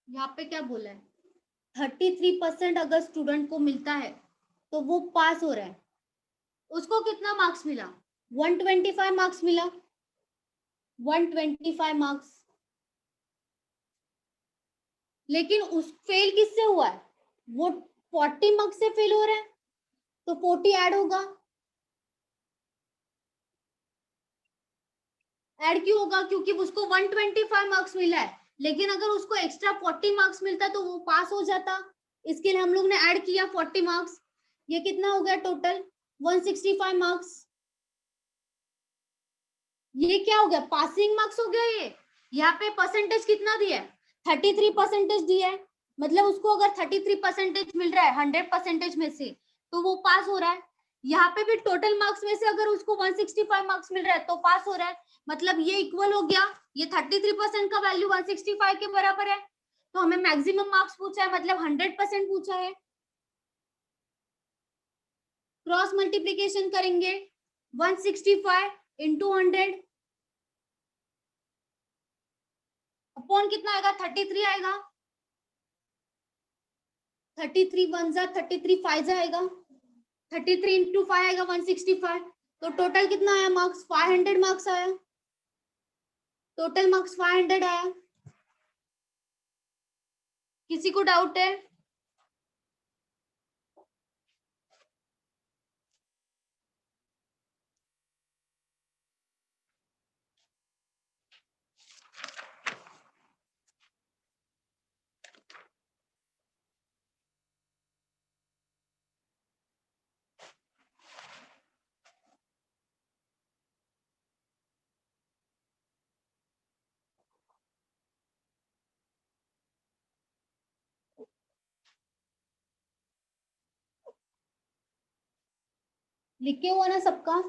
S1: यहाँ पे क्या बोला है? 33% अगर स्टूडेंट को मिलता है तो वो पास हो रहा है। उसको कितना मार्क्स मिला? 125 मार्क्स मिला। 125 मार्क्स। लेकिन उस फेल किससे हुआ है? वो 40 मार्क्स से फेल हो रहा है, तो 40 ऐड होगा। ऐड क्यों होगा? क्योंकि उसको 125 मार्क्स मिला है, लेकिन अगर उसको एक्स्ट्रा 40 मार्क्स मिलता तो वो पास हो जाता। इसके लिए हम लोग ने ऐड किया 40 मार्क्स। ये कितना हो गया टोटल? 165 मार्क्स। ये क्या हो गया? पासिंग मार्क्स हो गया ये। यहाँ पे परसेंटेज कितना दिया है? 33% दिया है। मतलब उसको अगर 33% मिल रहा है 100% में से, तो वो पास हो रहा है। यहाँ पे भी टोटल मार्क्स में से अगर उसको 165 मार्क्स मिल रहा है तो पास हो रहा है। मतलब ये इक्वल हो गया। ये 33% का वैल्यू 165 के बराबर है। तो हमें मैक्सिमम मार्क्स पूछा है, मतलब 100% पूछा है। क्रॉस मल्टीप्लीकेशन करेंगे। 165 इंटू 100 अपॉन कितना आएगा? 33 आएगा। 33 वन जा 33 फाइव आएगा। 33 इंटू 5 आएगा 165। तो टोटल कितना आया मार्क्स? 500 मार्क्स आया। टोटल मार्क्स 500 आया। किसी को डाउट है? लिखे हुआ ना सबका?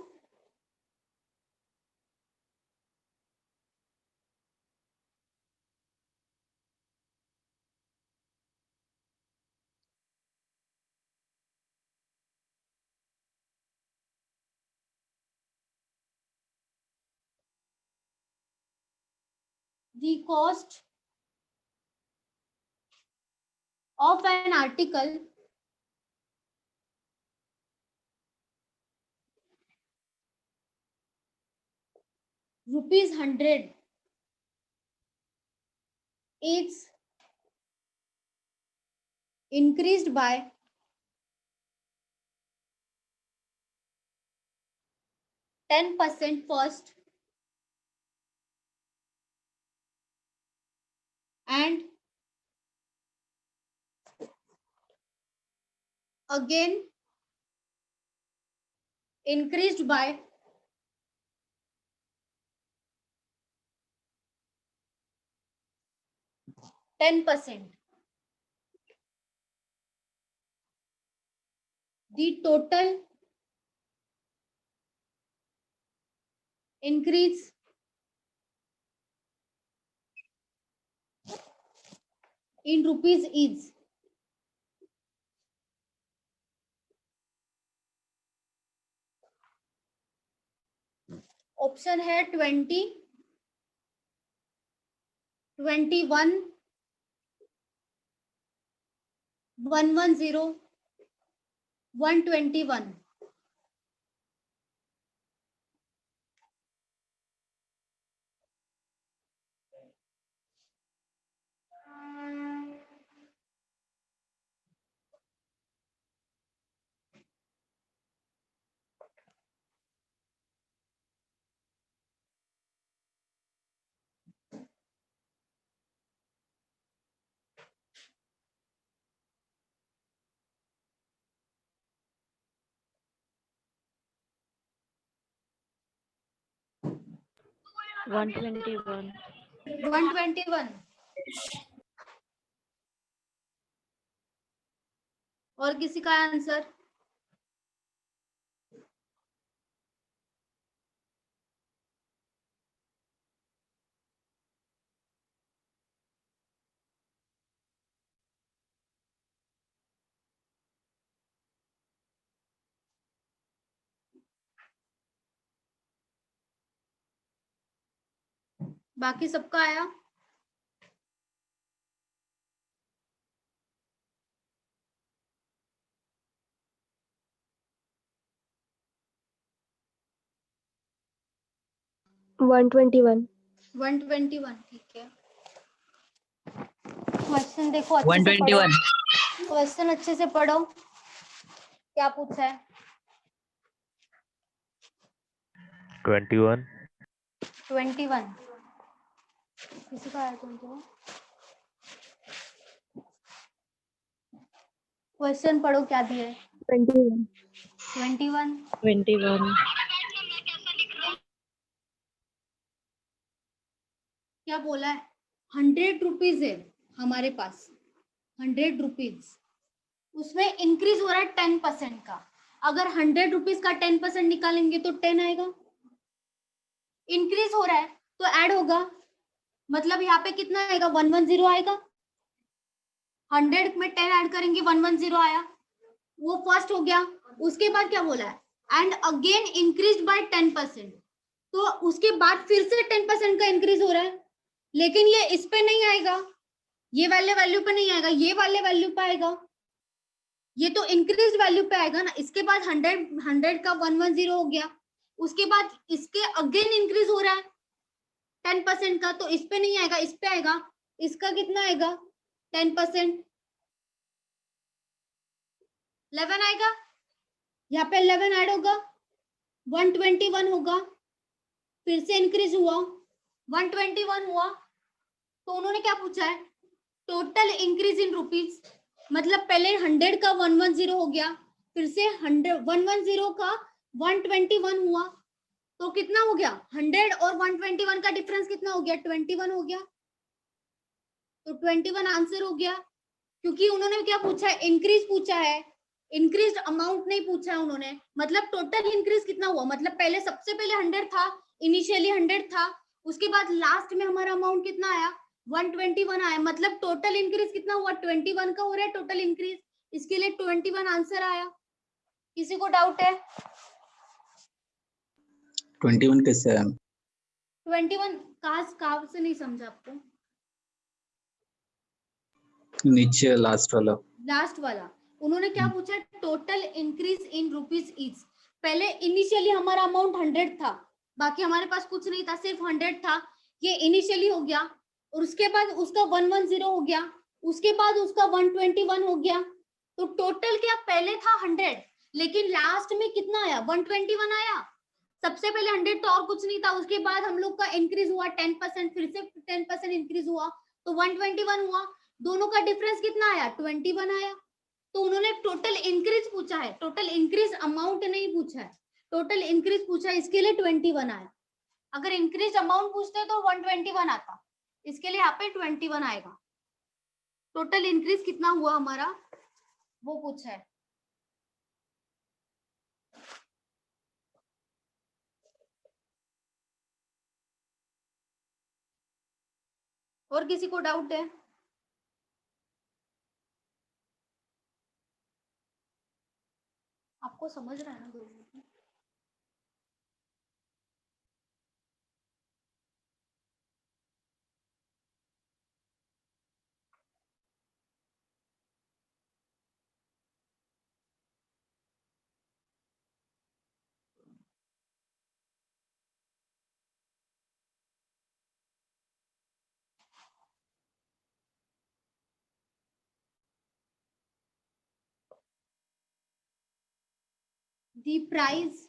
S1: The cost of an article ₹100 is increased by 10% first and again increased by 10%. The total increase in rupees is option है 20, 21, 110, 121।
S6: 121.
S1: 121। और किसी का आंसर? बाकी सबका आया?
S4: वन
S1: 121, ठीक है। क्वेश्चन देखो अच्छे से पढ़ो।
S2: 121।
S1: क्वेश्चन अच्छे से पढ़ो, क्या पूछा है?
S7: 21.
S1: 21। किसी का आया 21? क्वेश्चन पढ़ो, क्या दिया है?
S4: 21
S1: 21।
S6: 21.
S1: क्या बोला है? 100 रुपीज है हमारे पास, 100 रुपीज। उसमें इंक्रीज हो रहा है 10% का। अगर 100 रुपीज का 10% निकालेंगे तो 10 आएगा। इंक्रीज हो रहा है तो ऐड होगा, मतलब यहाँ पे कितना आएगा? 110 आएगा। 100 में 10 ऐड करेंगे, 110 आया, वो फर्स्ट हो गया। उसके बाद क्या बोला है? And again increase by 10%। तो उसके बाद फिर से 10% का इंक्रीज हो रहा है, लेकिन ये इस पे नहीं आएगा, ये वाले वैल्यू पे नहीं आएगा, ये वाले वैल्यू पे आएगा। ये तो इंक्रीज वैल्यू पे आएगा ना। इसके बाद 100 का 110 हो गया, उसके बाद इसके अगेन इंक्रीज हो रहा है 10% का, तो इस पे नहीं आएगा, इस पे आएगा। इसका कितना आएगा? 10%, 11 आएगा। यहाँ पे 11 ऐड होगा, 121 होगा। फिर से इंक्रीज हुआ, 121 हुआ। तो उन्होंने क्या पूछा है? Total increase in rupees. मतलब पहले 100 का 110 हो गया, फिर से 110 का 121 हुआ, तो कितना हो गया? 100 और 121 का डिफरेंस कितना हो गया? 21 हो गया। तो 21 आंसर हो गया, क्योंकि उन्होंने क्या पूछा है? इंक्रीज पूछा है, इंक्रीज अमाउंट नहीं पूछा है उन्होंने। मतलब टोटल इंक्रीज कितना हुआ, मतलब पहले सबसे पहले 100 था, इनिशियली 100 था, उसके बाद लास्ट में हमारा अमाउंट कितना आया? 121 आया। मतलब टोटल इंक्रीज कितना हुआ? 21 का हो रहा है टोटल इंक्रीज, इसके लिए 21 आंसर आया। किसी को डाउट है?
S2: 21 कैसे आया?
S1: 21 कहाँ से नहीं समझा आपको?
S2: नीचे लास्ट वाला।
S1: लास्ट वाला उन्होंने क्या पूछा? Total increase in rupees is. पहले इनिशियली हमारा अमाउंट 100 था, बाकी हमारे पास कुछ नहीं था, सिर्फ 100 था। ये इनिशियली हो गया, और उसके बाद उसका 110 हो गया, उसके बाद उसका 121 हो गया। तो टोटल क्या पहले था 100, लेकिन लास्ट में कितना आया? 121 आया। सबसे पहले 100 तो और कुछ नहीं था, उसके बाद हम लोग का इंक्रीज हुआ 10%, फिर से 10% इंक्रीज हुआ, तो 121 हुआ। दोनों का डिफरेंस कितना आया? 21 आया। तो उन्होंने टोटल इंक्रीज पूछा है, टोटल इंक्रीज अमाउंट नहीं पूछा है, टोटल इंक्रीज पूछा है, इसके लिए 21 आया। अगर इंक्रीज अमाउंट पूछते तो 121 आता, इसके लिए यहाँ पे 21 आएगा। टोटल इंक्रीज कितना हुआ हमारा, वो पूछा है। और किसी को डाउट है? आपको समझ रहा है ना दोनों को? The price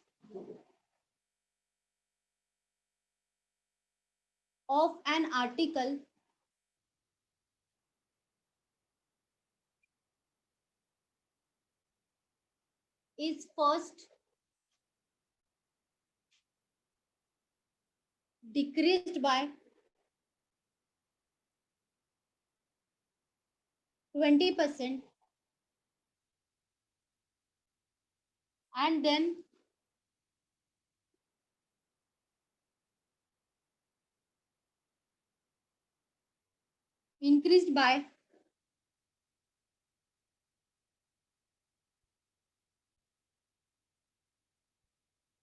S1: of an article is first decreased by 20% and then increased by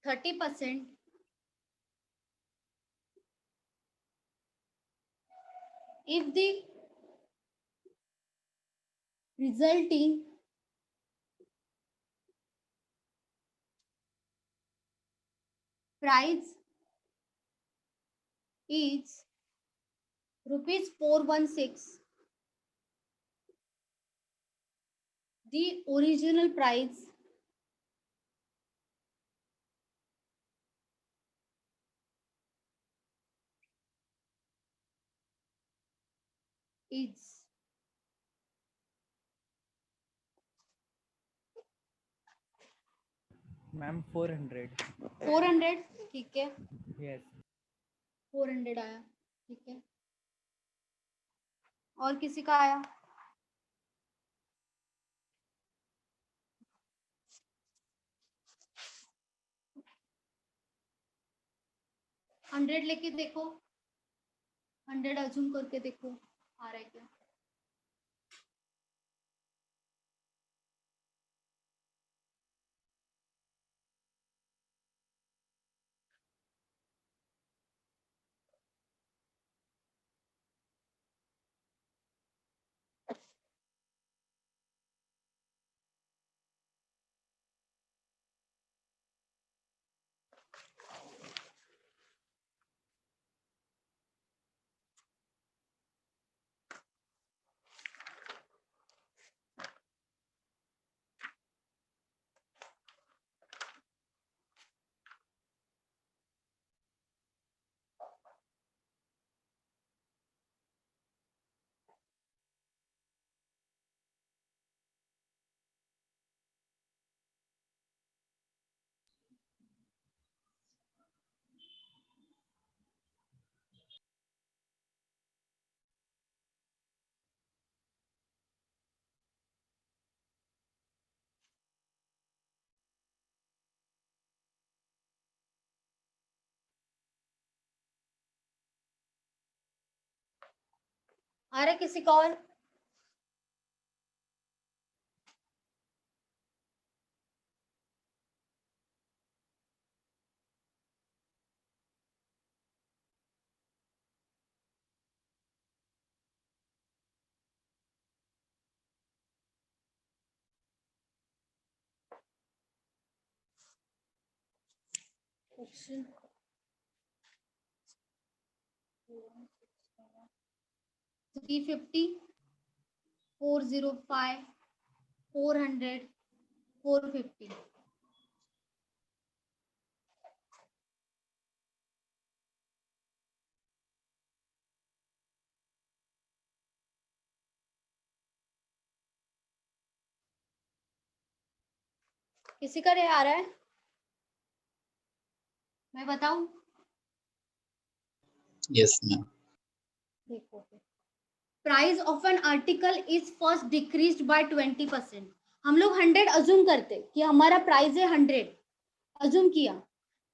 S1: 30% if the resulting price is rupees 416. The original price is
S5: Ma'am, 400.
S1: 400. ठीक है,
S5: Yes.
S1: 400 आया. ठीक है, और किसी का आया? हंड्रेड लेके देखो, 100 अज्यूम करके देखो आ रहा है क्या. आ रहा है किसी का और? Question 350, 405, 400, 450. किसी का आ रहा है? मैं बताऊं?
S2: Yes, ma'am.
S1: देखो, price of an article is first decreased bye 20%. हम लोग 100 अज्यूम करते कि हमारा प्राइस है 100. अज्यूम किया,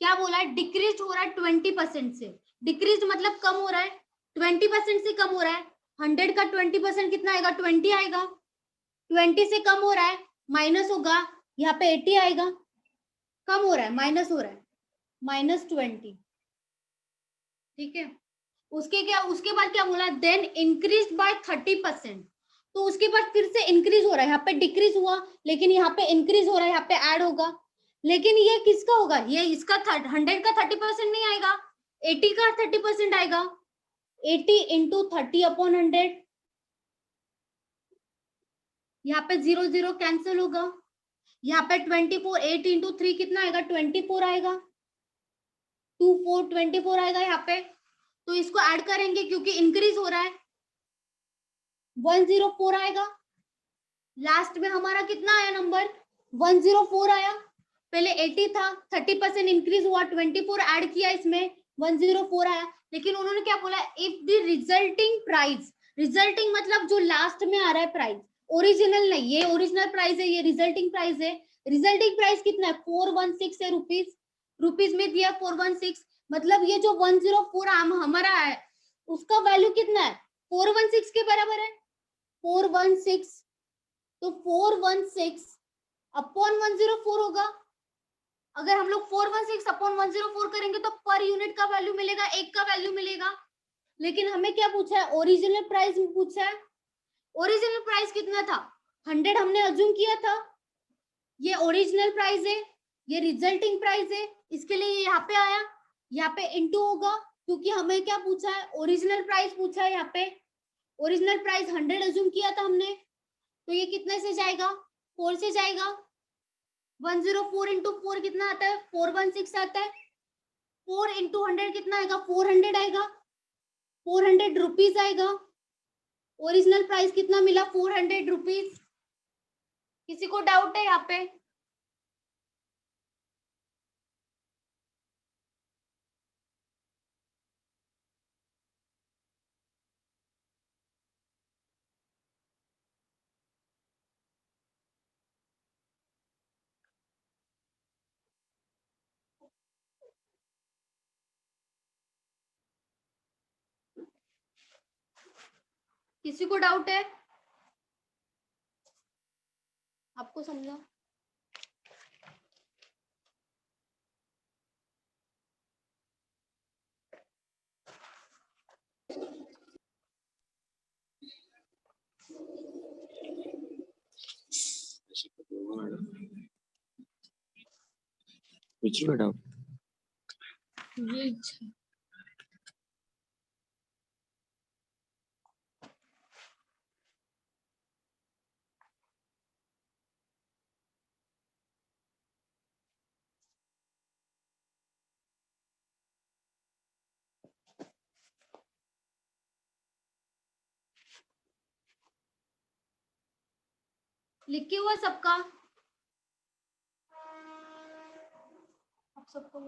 S1: क्या बोला है? डिक्रीज हो रहा है 20% से. डिक्रीज मतलब कम हो रहा है, 20% से कम हो रहा है. 100 का 20% कितना आएगा? 20 आएगा. 20 से कम हो रहा है, माइनस होगा, यहाँ पे 80 आएगा. कम हो रहा है, माइनस हो रहा है, -20. ठीक है, उसके बाद क्या बोला? Then increase by 30%. तो उसके बाद फिर से इंक्रीज हो रहा है, यहाँ पे डिक्रीज हुआ लेकिन यहाँ पे इंक्रीज हो रहा है, यहाँ पे ऐड होगा. लेकिन ये किसका होगा? ये इसका 100 का 30% नहीं आएगा, 80 का 30% आएगा. 80 इंटू 30/100. यहाँ पे 0 0 कैंसिल होगा. यहाँ पे 24, 8 इंटू 3 कितना आएगा? 24 आएगा. 2 4 24 आएगा यहाँ पे. तो इसको ऐड करेंगे क्योंकि इंक्रीज हो रहा है, 104 आएगा. लास्ट में हमारा कितना आया नंबर? 104 आया. पहले 80 था, 30% इंक्रीज हुआ, 24 ऐड किया इसमें, 104 आया, लेकिन उन्होंने क्या बोला, if the resulting price, resulting मतलब जो लास्ट में आ रहा है प्राइस, ओरिजिनल नहीं, ये ओरिजिनल प्राइस है, ये रिजल्टिंग प्राइस है। रिजल्टिंग प्राइस कितना है, 416 है रुपीज, रुपीज में दिया 416, मतलब ये जो 104 हमारा है उसका वैल्यू कितना है, 416 के बराबर है, 416, तो 416 अपॉन 104 होगा। अगर हम लोग 416 अपॉन 104 करेंगे तो पर यूनिट का वैल्यू मिलेगा, एक का वैल्यू मिलेगा। लेकिन हमें क्या पूछा है, ओरिजिनल प्राइस में पूछा है। ओरिजिनल प्राइस कितना था, 100 हमने अज्यूम किया था, ये ओरिजिनल प्राइस है, ये रिजल्टिंग प्राइस है, इसके लिए ये यहाँ पे आया, यहाँ पे इंटू होगा, क्योंकि हमें क्या पूछा है, ओरिजिनल प्राइस पूछा है। यहाँ पे ओरिजिनल प्राइस 100 अज्यूम किया था हमने, तो ये कितने से जाएगा, 4 से जाएगा। 104 इंटू 4 कितना आता है, 416 आता है। 4 इंटू 100 कितना आएगा, 400 आएगा, 400 रुपीज आएगा। ओरिजिनल प्राइस कितना मिला, 400 रुपीज। किसी को डाउट है यहाँ पे, किसी को डाउट है, आपको समझा।
S2: Which you doubt?
S1: लिख के हुआ सबका, आप सबको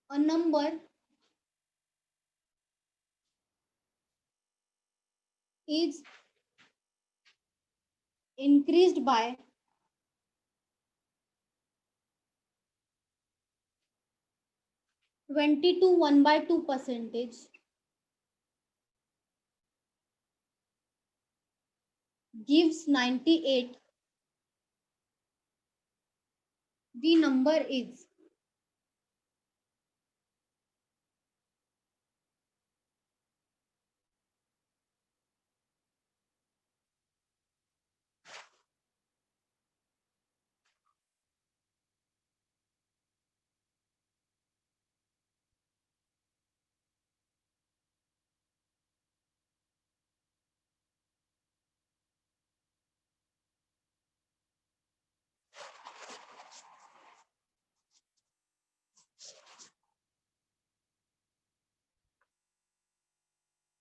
S1: a number is increased by 20 to 1/2% gives 98. The number is,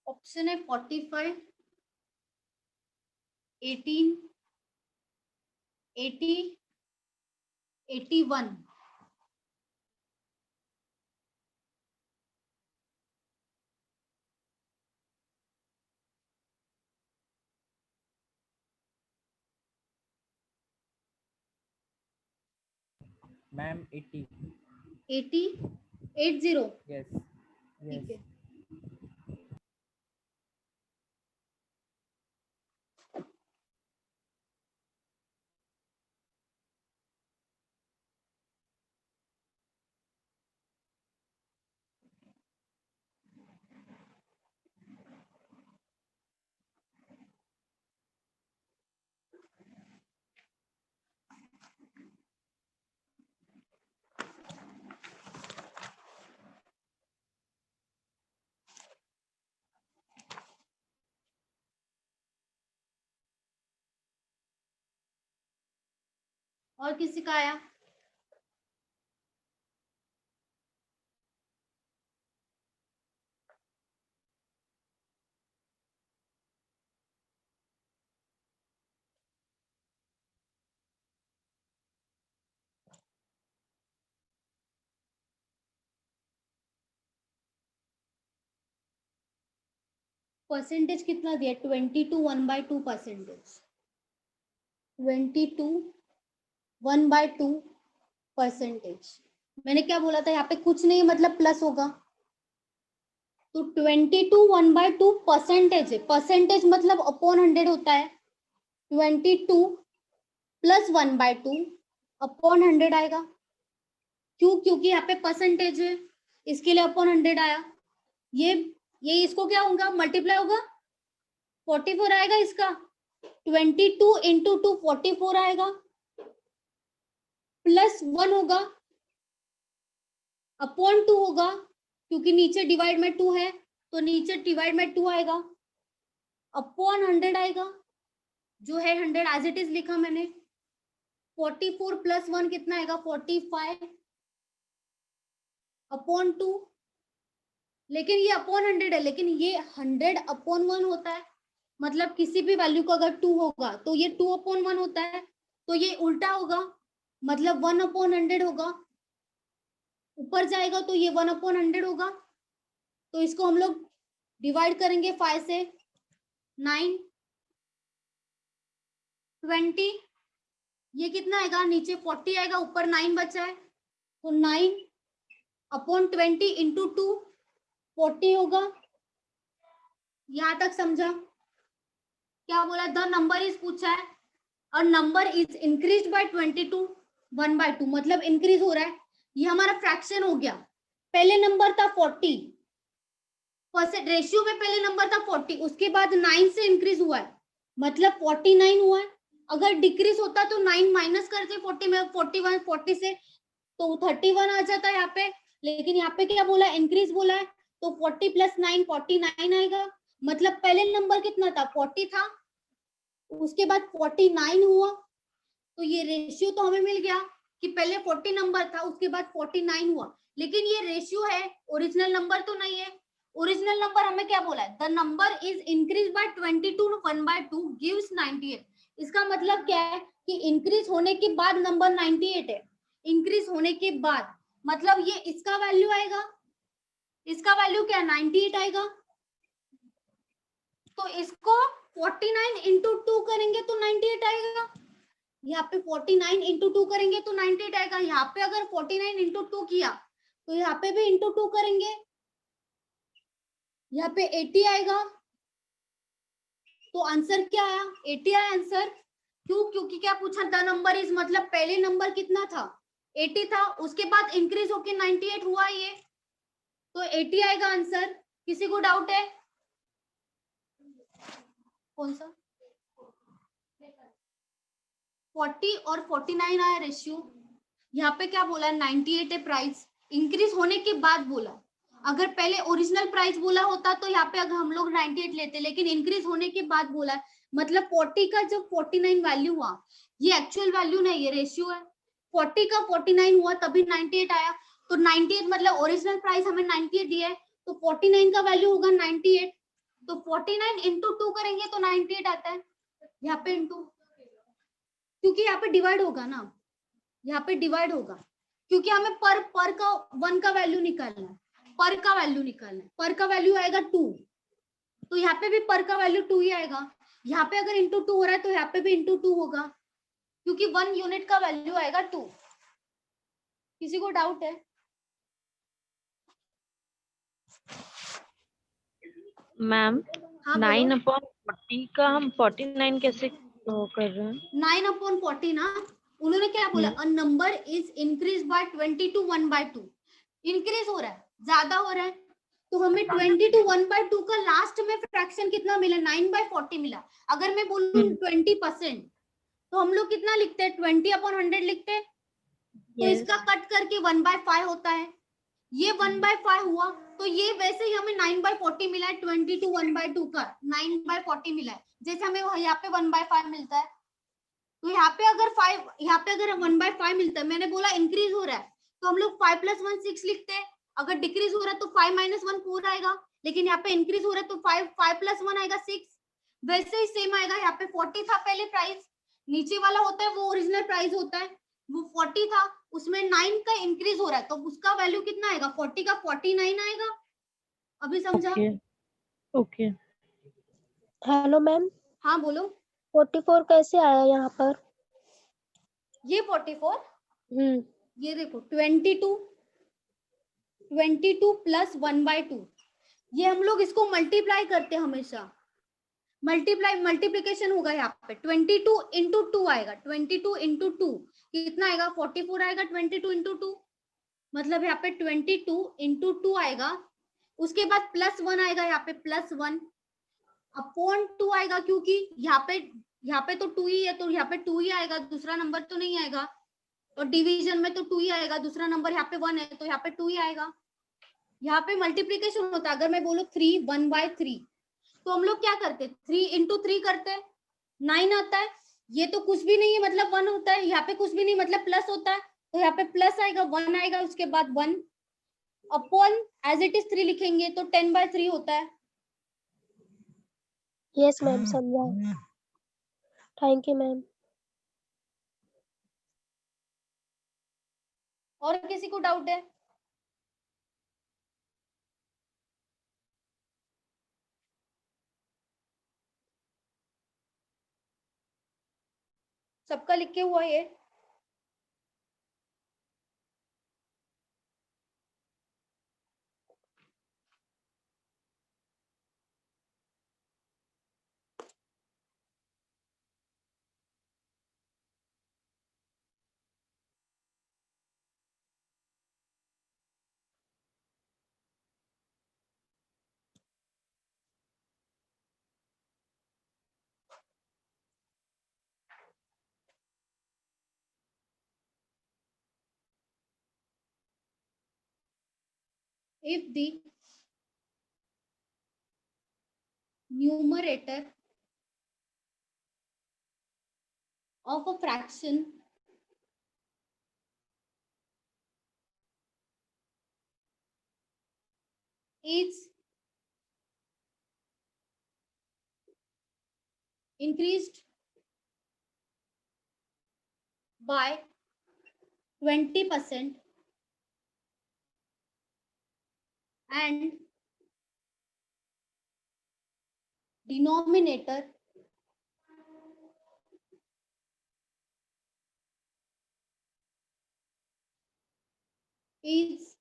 S1: option है 45, 18, 80, 81।
S5: Ma'am, 80.
S1: 80, 80,
S5: Yes.
S1: ठीक है। और किसी का आया? परसेंटेज कितना दिया? 22 1/2 परसेंटेज। 22 1/2 परसेंटेज। मैंने क्या बोला था? यहाँ पे कुछ नहीं मतलब प्लस होगा, तो 22 1/2 परसेंटेज है। परसेंटेज मतलब अपॉन 100 होता है। 22 प्लस 1/2 अपॉन 100 आएगा। क्यों? क्योंकि यहाँ पे परसेंटेज है, इसके लिए अपॉन 100 आया। ये इसको क्या होगा? मल्टीप्लाई होगा, 44 आएगा इसका। 22 इंटू 2 44 आएगा, प्लस 1 होगा, अपॉन 2 होगा, क्योंकि नीचे डिवाइड में 2 है तो नीचे डिवाइड में 2 आएगा, अपॉन 100 आएगा, जो है 100 एज इट इज लिखा मैंने। 44 प्लस 1 कितना आएगा? 45 अपॉन 2। लेकिन ये अपॉन 100 है, लेकिन ये 100 अपॉन 1 होता है। मतलब किसी भी वैल्यू को अगर 2 होगा तो ये 2 अपॉन 1 होता है, तो ये उल्टा होगा, मतलब 1 अपॉन 100 होगा। ऊपर जाएगा तो ये 1 अपॉन 100 होगा। तो इसको हम लोग डिवाइड करेंगे 5 से। 9 20, ये कितना आएगा? नीचे 40 आएगा, ऊपर 9 बचा है, तो 9 अपॉन 20 इंटू 2 40 होगा। यहां तक समझा? क्या बोला? द नंबर इज पूछा है और नंबर इज इंक्रीज बाय 22 1/2, मतलब इंक्रीज हो रहा है। ये हमारा फ्रैक्शन हो गया। पहले नंबर था 40 परसेंट, रेशियो में पहले नंबर था 40, उसके बाद 9 से इंक्रीज हुआ है, मतलब 49 हुआ है। अगर डिक्रीज होता तो 9 माइनस करते 40 में, 41 40 से तो 31 आ जाता है यहाँ पे। लेकिन यहाँ पे क्या बोला? इंक्रीज बोला है, तो 40 प्लस 9 49 आएगा। मतलब पहले नंबर कितना था? 40 था, उसके बाद 49 हुआ। तो ये रेशियो तो हमें मिल गया कि पहले 40 नंबर था, उसके बाद 49 हुआ। लेकिन ये रेशियो है, ओरिजिनल नंबर तो नहीं है। ओरिजिनल नंबर हमें क्या बोला है? The number is increase by 22 1/2 gives 98। इसका मतलब क्या है कि इंक्रीज होने के बाद नंबर 98 है। इंक्रीज होने के बाद मतलब ये इसका वैल्यू आएगा, इसका वैल्यू क्या? 98 आएगा। तो इसको 49 इंटू 2 करेंगे तो 98 आएगा। यहाँ पे 49 इंटू 2 करेंगे तो 98 आएगा। यहाँ पे अगर 49 इंटू 2 किया तो यहाँ पे भी इंटू 2 करेंगे, यहाँ पे 80 आएगा। तो आंसर क्या आया? 80 आया आंसर। क्यों? क्योंकि क्या पूछा? द नंबर इज, मतलब पहले नंबर कितना था? 80 था, उसके बाद इंक्रीज होके 98 हुआ ये, तो 80 आएगा आंसर। किसी को डाउट है? कौन सा? 40 और 49 आया रेशियो। यहाँ पे क्या बोला? 98 है प्राइस। इंक्रीज होने के बाद बोला। अगर पहले ओरिजिनल प्राइस बोला होता तो यहाँ पे अगर हम लोग 98 लेते, लेकिन इंक्रीज होने के बाद बोला, मतलब 40 का जब 49 वैल्यू हुआ, ये एक्चुअल वैल्यू नहीं, ये रेशियो है। 40 का 49 हुआ तभी 98 आया। तो 98 मतलब ओरिजिनल प्राइस हमें 98 दिया है, तो 49 का वैल्यू होगा 98। तो 49 इंटू 2 करेंगे तो 98 आता है। यहाँ पे इंटू, क्योंकि यहाँ पे डिवाइड होगा ना, यहाँ पे डिवाइड होगा, क्योंकि हमें पर का 1 का वैल्यू निकालना है, पर का वैल्यू निकालना है। पर का वैल्यू आएगा 2, तो यहाँ पे भी पर का वैल्यू 2 ही आएगा। यहाँ पे अगर इंटू 2 हो रहा है तो यहाँ पे भी इंटू 2 होगा, क्योंकि 1 यूनिट का वैल्यू आएगा 2। किसी को डाउट है?
S6: मैम
S1: हाँ
S6: 9/40 का हम 49 कैसे कर रहे हैं?
S1: 9/40 ना, उन्होंने क्या बोला? A number is increase by 22 1/2। Increase हो रहा है, ज्यादा हो रहा है, तो हमें 22 1/2 का लास्ट में फ्रैक्शन कितना मिला? 9/40 मिला। अगर मैं बोलूं 20%, तो हम लोग कितना लिखते हैं? 20/100 लिखते हैं। तो इसका कट करके 1/5 होता है। ये 1/5 हुआ, तो ये वैसे ही हमें 9/40 मिला है। 22 1/2 का 9/40 मिला है, जैसे हमें यहाँ पे 1/5 मिलता है। तो यहाँ पे अगर 5, यहाँ पे अगर 1/5 मिलता है, मैंने बोला इंक्रीज हो रहा है, तो हम लोग 5 + 1 6 लिखते हैं। अगर डिक्रीज हो रहा है तो 5 - 1 4 आएगा, लेकिन यहाँ पे इंक्रीज हो रहा है तो 5 + 1 आएगा 6। वैसे ही सेम आएगा, यहाँ पे 40 था पहले प्राइस, नीचे वाला होता है वो ओरिजिनल प्राइस होता है, वो 40 था, उसमें 9 का इंक्रीज हो रहा है, तो उसका वैल्यू कितना आएगा, 40 का 49 आएगा। अभी समझा?
S6: Okay okay.
S4: हेलो मैम,
S1: हाँ बोलो।
S4: 44 कैसे आया यहाँ पर?
S1: ये 44,
S4: हम्म,
S1: ये देखो 22 + 1/2, ये हम लोग इसको मल्टीप्लाई करते हैं हमेशा, मल्टीप्लीकेशन होगा यहाँ पे। 22 × 2 आएगा, 22 × 2 कितना आएगा, 44 आएगा। 22 × 2 मतलब यहाँ पे 22 × 2 आएगा, उसके बाद +1 आएगा, यहाँ पे +1 अपॉन 2 आएगा, क्योंकि यहाँ पे तो 2 ही है, तो यहाँ पे 2 ही आएगा, दूसरा नंबर तो नहीं आएगा, और डिवीजन में तो 2 ही आएगा, दूसरा नंबर यहाँ पे 1 है, तो यहाँ पे 2 ही आएगा। यहाँ पे मल्टीप्लीकेशन होता है। अगर मैं बोलूँ 3 1/3, तो हम लोग क्या करते, 3 × 3 करते, 9 आता है, ये तो कुछ भी नहीं है मतलब 1 होता है, यहाँ पे कुछ भी नहीं मतलब प्लस होता है, तो यहाँ पे प्लस आएगा, 1 आएगा, उसके बाद 1 अपॉन एज इट इज 3 लिखेंगे तो 10/3 होता है।
S4: यस मैम, समझा। Thank you ma'am.
S1: और किसी को डाउट है? सबका लिख के हुआ ये? If the numerator of a fraction is increased by 20% and denominator is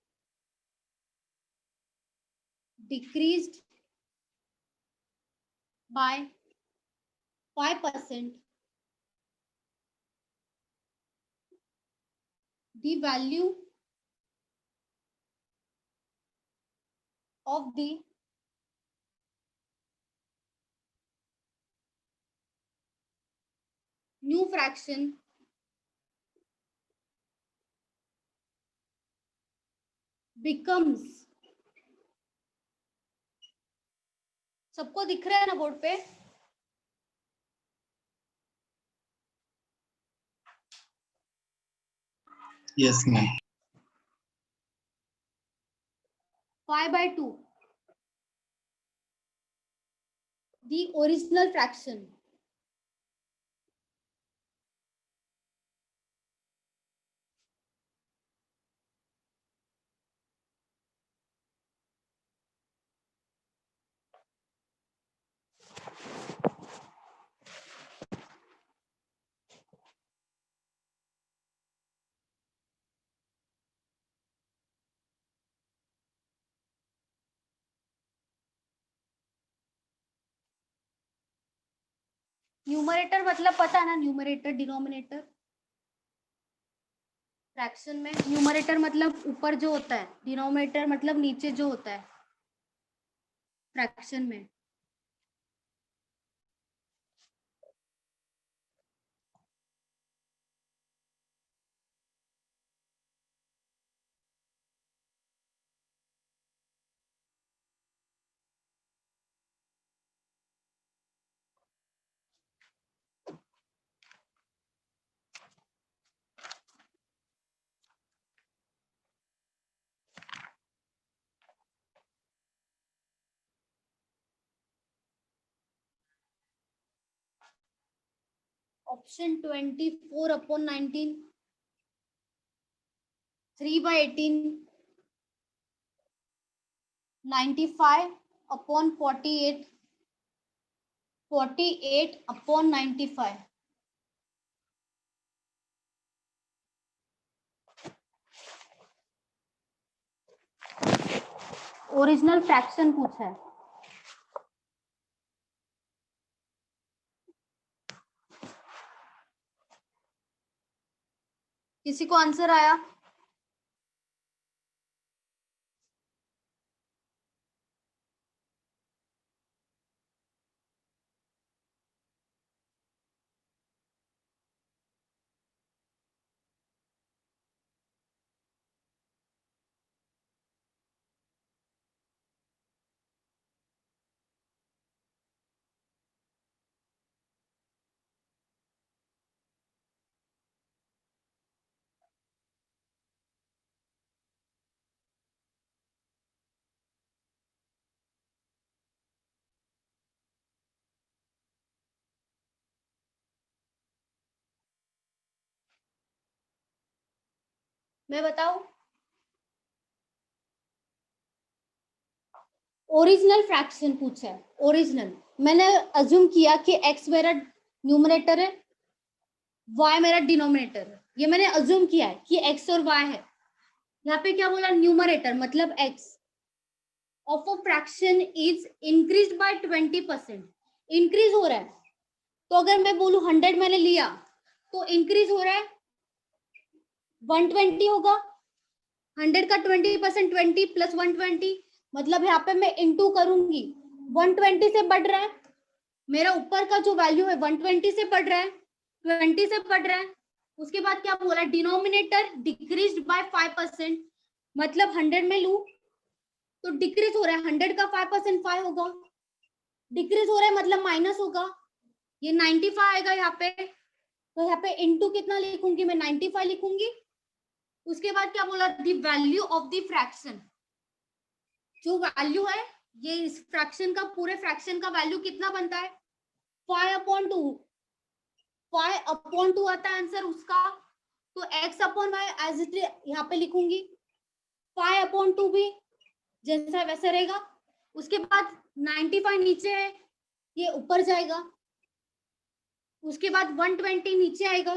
S1: decreased by 5%, the value of the new fraction becomes, सबको दिख रहा है ना बोर्ड पे?
S2: Yes, ma'am.
S1: 5/2, the original fraction. Numerator मतलब पता है ना, न्यूमरेटर डिनोमिनेटर। फ्रैक्शन में न्यूमरेटर मतलब ऊपर जो होता है, डिनोमिनेटर मतलब नीचे जो होता है फ्रैक्शन में। ऑप्शन 24/19, 3/18, 95/48, 48/95। ओरिजिनल फ्रैक्शन पूछा है। किसी को आंसर आया? मैं बताऊं? ओरिजिनल फ्रैक्शन पूछा है। ओरिजिनल मैंने अज्यूम किया कि x मेरा न्यूमरेटर है, y मेरा डिनोमिनेटर है। ये मैंने अज्यूम किया है कि x और y है। यहाँ पे क्या बोला? न्यूमरेटर मतलब x of a fraction is increase by 20%। Increase हो रहा है। तो अगर मैं बोलूं 100 मैंने लिया तो इंक्रीज हो रहा है 120 होगा। 100 का 20%, 20 + 120, मतलब यहाँ पे मैं इंटू करूंगी। 120 से बढ़ रहा है मेरा ऊपर का जो वैल्यू है, 120 से बढ़ रहा है, 20 से बढ़ रहा है। उसके बाद क्या बोला? डिनोमिनेटर डिक्रीज्ड बाय 5%, मतलब 100 में लू तो डिक्रीज हो रहा है। 100 का 5% 5 होगा। डिक्रीज हो रहा है मतलब माइनस होगा। ये 95 आएगा यहाँ पे। तो यहाँ पे इंटू कितना लिखूंगी मैं? 95 लिखूंगी। उसके बाद क्या बोला? The value of the fraction, जो वैल्यू है ये इस फ्रैक्शन का, पूरे फ्रैक्शन का वैल्यू कितना बनता है? 5/2। 5/2 आता है आंसर उसका। तो x/y एज इट यहाँ पे लिखूंगी। 5/2 भी जैसा वैसे रहेगा। उसके बाद 95 नीचे है, ये ऊपर जाएगा। उसके बाद 120 नीचे आएगा।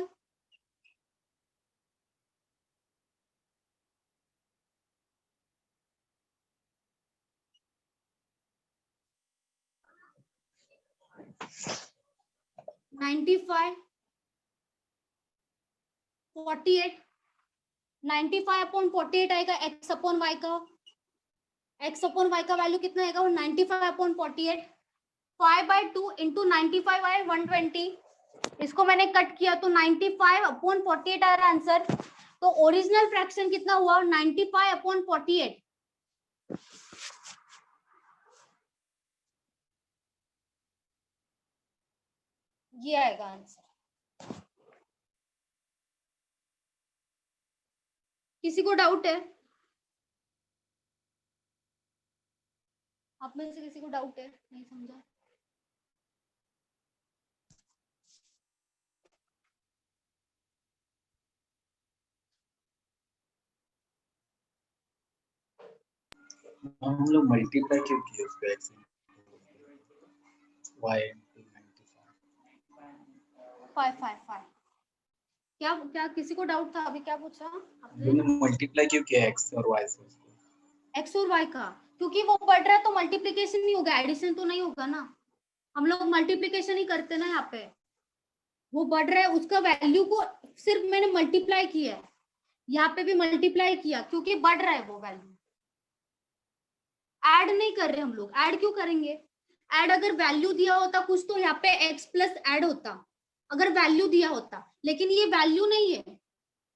S1: (95) 48, 95/48 आएगा x/y का। x/y का वैल्यू कितना आएगा? 95/48। 5/2 इंटू 95 आए 120। इसको मैंने कट किया तो 95/48 आ रहा आंसर। तो ओरिजिनल फ्रैक्शन कितना हुआ? 95/48। ये आएगा आंसर। किसी को डाउट है? आप में से किसी को डाउट है? नहीं समझा?
S2: हम लोग मल्टीप्लाई क्यों किए उसको x y
S1: 555। क्या क्या किसी को डाउट था? अभी क्या पूछा आपने?
S2: हमने मल्टीप्लाई क्यों किया x और y से उसको?
S1: x और y का, क्योंकि वो बढ़ रहा है तो मल्टीप्लीकेशन नहीं होगा, एडिशन तो नहीं होगा ना। हम लोग मल्टीप्लीकेशन ही करते ना यहाँ पे। वो बढ़ रहा है, उसका वैल्यू को सिर्फ मैंने मल्टीप्लाई किया है। यहाँ पे भी मल्टीप्लाई किया क्योंकि बढ़ रहा है वो वैल्यू। ऐड नहीं कर रहे हम लोग। ऐड क्यों करेंगे? ऐड अगर वैल्यू दिया होता कुछ तो यहाँ पे x प्लस ऐड होता, अगर वैल्यू दिया होता। लेकिन ये वैल्यू नहीं है।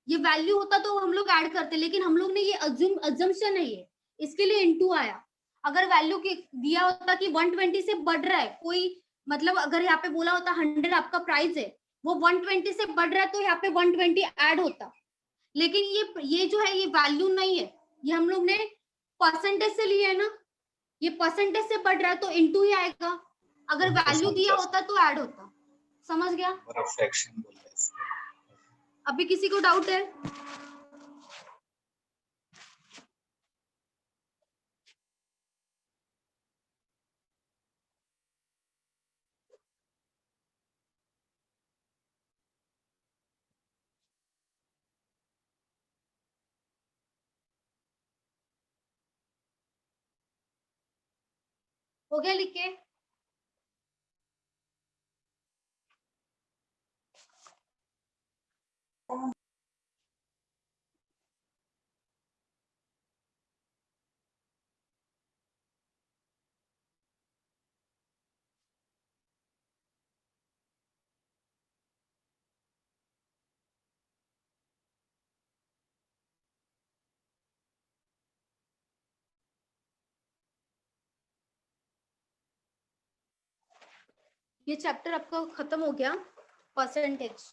S1: ये वैल्यू होता तो हम लोग ऐड करते, लेकिन हम लोग ने ये अजम्पशन है ये, इसके लिए इनटू आया। अगर वैल्यू दिया होता कि 120 से बढ़ रहा है कोई, मतलब अगर यहाँ पे बोला होता 100 आपका प्राइस है, वो 120 से बढ़ रहा है तो यहाँ पे 120 ऐड होता। लेकिन ये जो है ये वैल्यू नहीं है, ये हम लोग ने परसेंटेज से लिया है ना। ये परसेंटेज से बढ़ रहा है तो इनटू ही आएगा। अगर वैल्यू दिया होता तो ऐड होता। समझ गया?
S2: और फ्रैक्शन बोल रहे हैं।
S1: अभी किसी को डाउट है? हो गया लिख के? ये चैप्टर आपका खत्म हो गया, परसेंटेज।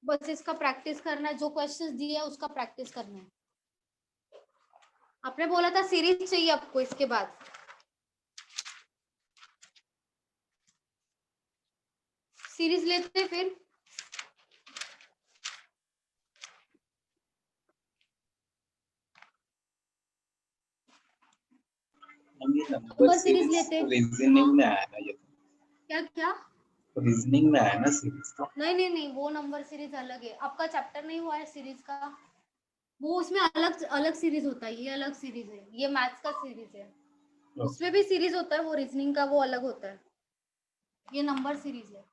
S1: बस इसका प्रैक्टिस करना है, जो क्वेश्चंस दिए है उसका प्रैक्टिस करना है। आपने बोला था सीरीज चाहिए आपको, इसके बाद सीरीज लेते हैं फिर।
S2: हम ये
S1: नंबर
S2: नंबर
S1: सीरीज
S2: सीरीज
S1: लेते हैं।
S2: रीजनिंग में आया ना, ये
S1: क्या क्या?
S2: रीजनिंग में आया ना सीरीज तो।
S1: नहीं नहीं नहीं, वो नंबर सीरीज अलग है। आपका चैप्टर नहीं हुआ है सीरीज का, वो उसमें अलग अलग सीरीज होता है। ये अलग सीरीज है, ये मैथ्स का सीरीज है। उसमें भी सीरीज होता है, वो रीजनिंग का वो अलग होता है। ये नंबर सीरीज है।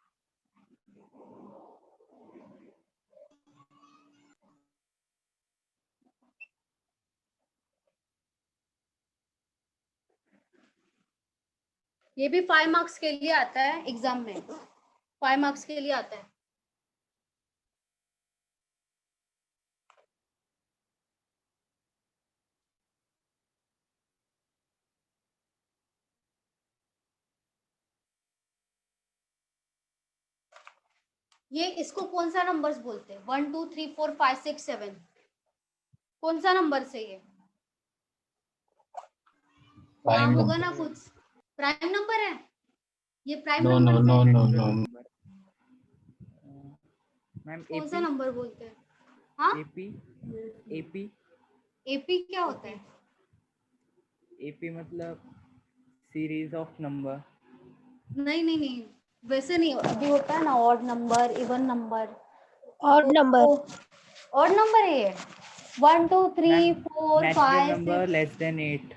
S1: ये भी 5 मार्क्स के लिए आता है एग्जाम में, 5 मार्क्स के लिए आता है। ये इसको कौन सा नंबर्स बोलते हैं? 1 2 3 4 5 6 7, कौन सा नंबर से? ये
S2: प्राइम
S1: नाम होगा
S2: नंबर।
S1: ना कुछ, प्राइम नंबर है ये। Prime
S2: no no
S1: number
S2: no
S1: से
S2: नो नो।
S5: मैम
S1: कौन सा
S5: एपी
S1: नंबर बोलते हैं? हाँ,
S5: एपी एपी
S1: एपी क्या होता है?
S5: एपी मतलब सीरीज ऑफ नंबर।
S1: नहीं नहीं नहीं, वैसे नहीं। अभी होता है ना odd number, even number.
S4: Odd number.
S1: Odd number है ये। 1 2 3 4
S5: natural
S1: 5
S5: number
S1: 6।
S5: Less than 8।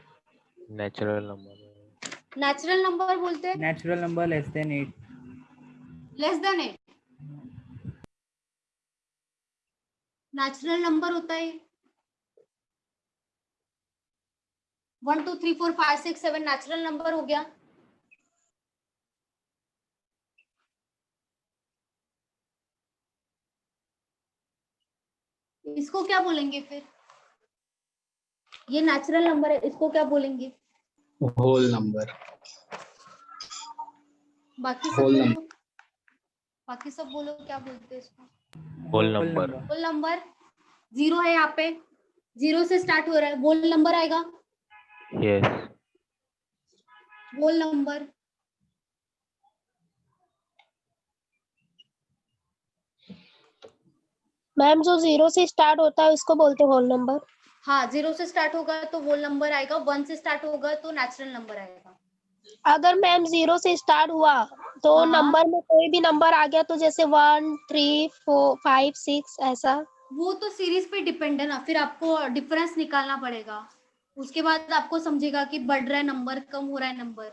S7: Natural number.
S1: Natural number बोलते हैं,
S5: natural number less than 8।
S1: Less than 8 natural number होता है। 1 2 3 4 5 6 7 नेचुरल नंबर हो गया। इसको क्या बोलेंगे फिर? ये नेचुरल नंबर है, इसको क्या बोलेंगे?
S2: Whole number.
S1: बाकी सब
S2: होल
S1: बोलो,
S2: नंबर।
S1: बाकी सब बोलो, क्या बोलते हैं इसको?
S7: Whole number.
S1: Whole number. Zero है यहाँ पे, जीरो से स्टार्ट हो रहा है, होल नंबर आएगा।
S7: यस।
S1: Whole number.
S4: मैम जो जीरो से स्टार्ट होता है उसको बोलते हैं होल नंबर।
S1: हाँ, जीरो से स्टार्ट होगा तो होल नंबर आएगा, 1 से स्टार्ट होगा तो नेचुरल नंबर आएगा।
S4: अगर मैम जीरो से स्टार्ट हुआ तो
S1: हाँ।
S4: नंबर में कोई भी नंबर आ गया तो जैसे 1 3 4 5 6 ऐसा।
S1: वो तो सीरीज पे डिपेंड है ना, फिर आपको डिफरेंस निकालना पड़ेगा। उसके बाद आपको समझेगा कि बढ़ रहा है नंबर, कम हो रहा है नंबर।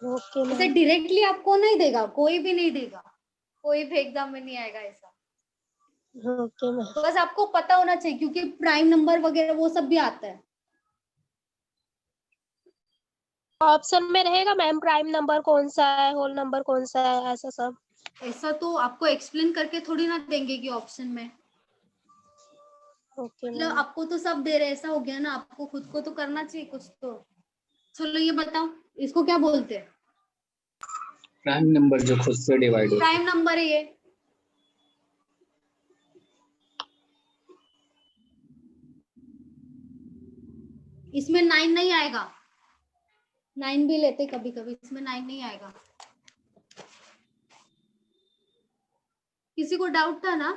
S4: ओके
S1: ऐसे
S4: मैम।
S1: डायरेक्टली आपको नहीं देगा, कोई भी नहीं देगा, कोई भी एग्जाम में नहीं आएगा ऐसा।
S4: Okay ma'am.
S1: बस आपको पता होना चाहिए, क्योंकि प्राइम नंबर वगैरह वो सब भी आता है।
S4: ऑप्शन में रहेगा मैम प्राइम नंबर कौन सा है, होल नंबर कौन सा है, ऐसा सब।
S1: ऐसा तो आपको एक्सप्लेन करके थोड़ी ना देंगे कि ऑप्शन में।
S4: ओके
S1: मतलब
S4: मैम।
S1: आपको तो सब दे रहे, ऐसा हो गया ना, आपको खुद को तो करना चाहिए कुछ तो। चलो ये बताओ, इसको क्या बोलते हैं?
S2: प्राइम नंबर जो खुद से डिवाइड होता है।
S1: प्राइम नंबर है ये। इसमें 9 नहीं आएगा, 9 भी लेते कभी कभी, इसमें 9 नहीं आएगा। किसी को डाउट था ना?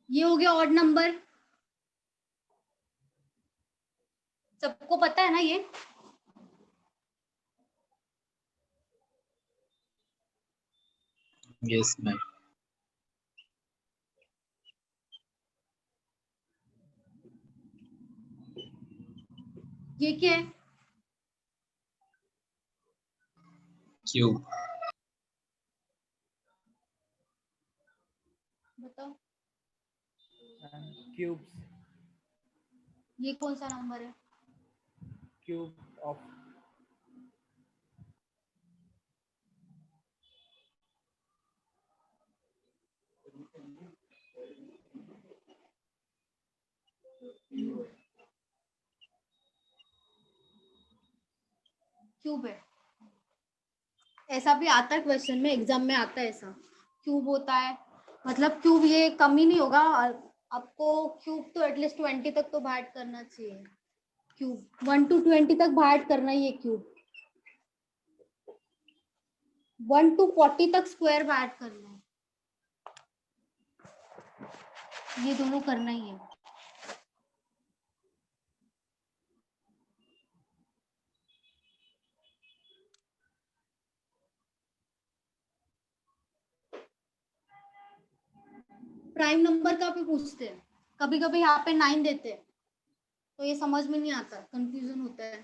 S1: ये हो गया ऑड नंबर, सबको पता है ना ये?
S2: Yes ma'am.
S1: ये क्या है?
S2: क्यूब।
S1: बताओ।
S5: क्यूब्स।
S1: ये कौन सा नंबर है?
S5: क्यूब ऑफ
S1: क्यूब है। ऐसा भी आता है क्वेश्चन में, एग्जाम में आता है ऐसा, क्यूब होता है मतलब क्यूब, ये कम ही नहीं होगा आपको। क्यूब तो एटलीस्ट 20 तक तो बाहर करना चाहिए। क्यूब 1 to 20 तक बाहर करना ही है क्यूब। 1 to 40 तक स्क्वायर बाहर करना है, ये दोनों करना ही है। प्राइम नंबर का भी पूछते हैं कभी कभी, यहाँ पे 9 देते हैं तो ये समझ में नहीं आता, कंफ्यूजन होता है।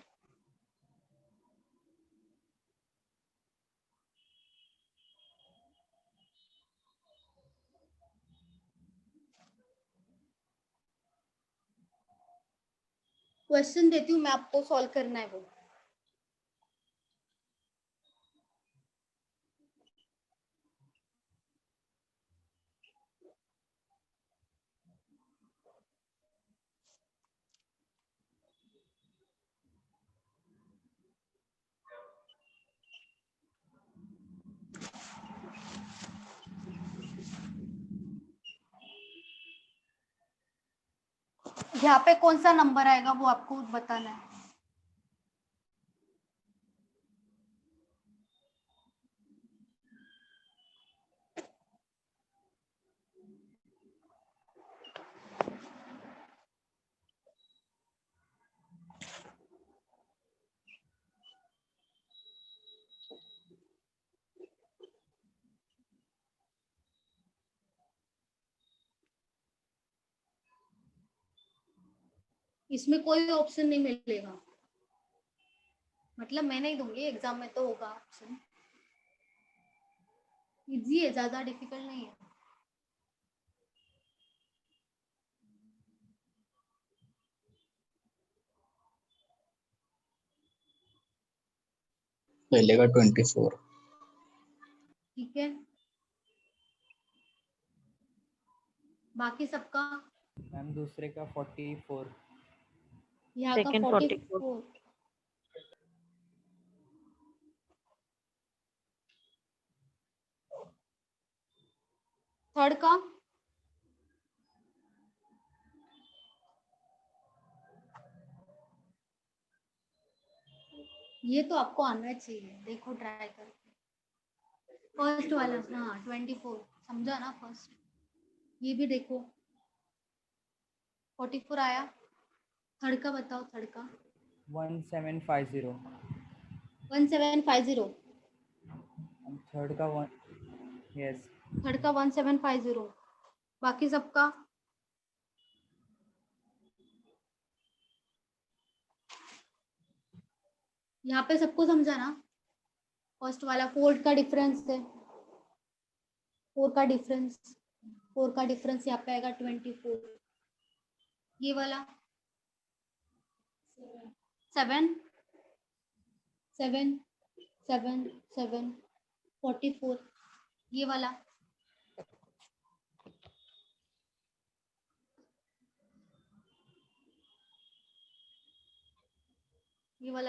S1: क्वेश्चन देती हूँ मैं आपको, सॉल्व करना है वो। यहाँ पे कौन सा नंबर आएगा वो आपको बताना है। इसमें कोई ऑप्शन नहीं मिलेगा, मतलब मैं नहीं दूंगी, एग्जाम में तो होगा ऑप्शन। इजी है, ज्यादा डिफिकल्ट नहीं है।
S2: पहले का 24।
S1: ठीक है, बाकी सबका?
S5: मैम दूसरे का 44।
S1: यहाँ का
S6: सेकंड 44।
S1: 44। थर्ड का? ये तो आपको आना चाहिए, देखो ट्राई करके। फर्स्ट वाला, हाँ 24 समझा ना फर्स्ट। ये भी देखो 44 आया। थर्ड का बताओ, थर्ड का?
S5: 1750।
S1: 1750।
S5: थर्ड का 1। यस।
S1: थर्ड का 1750। बाकी सबका? यहाँ पे सबको समझा ना? फर्स्ट वाला 4 का डिफरेंस है, 4 का डिफरेंस, 4 का डिफरेंस यहाँ पे आएगा 24। ये वाला 7 7 7 7 44। ये वाला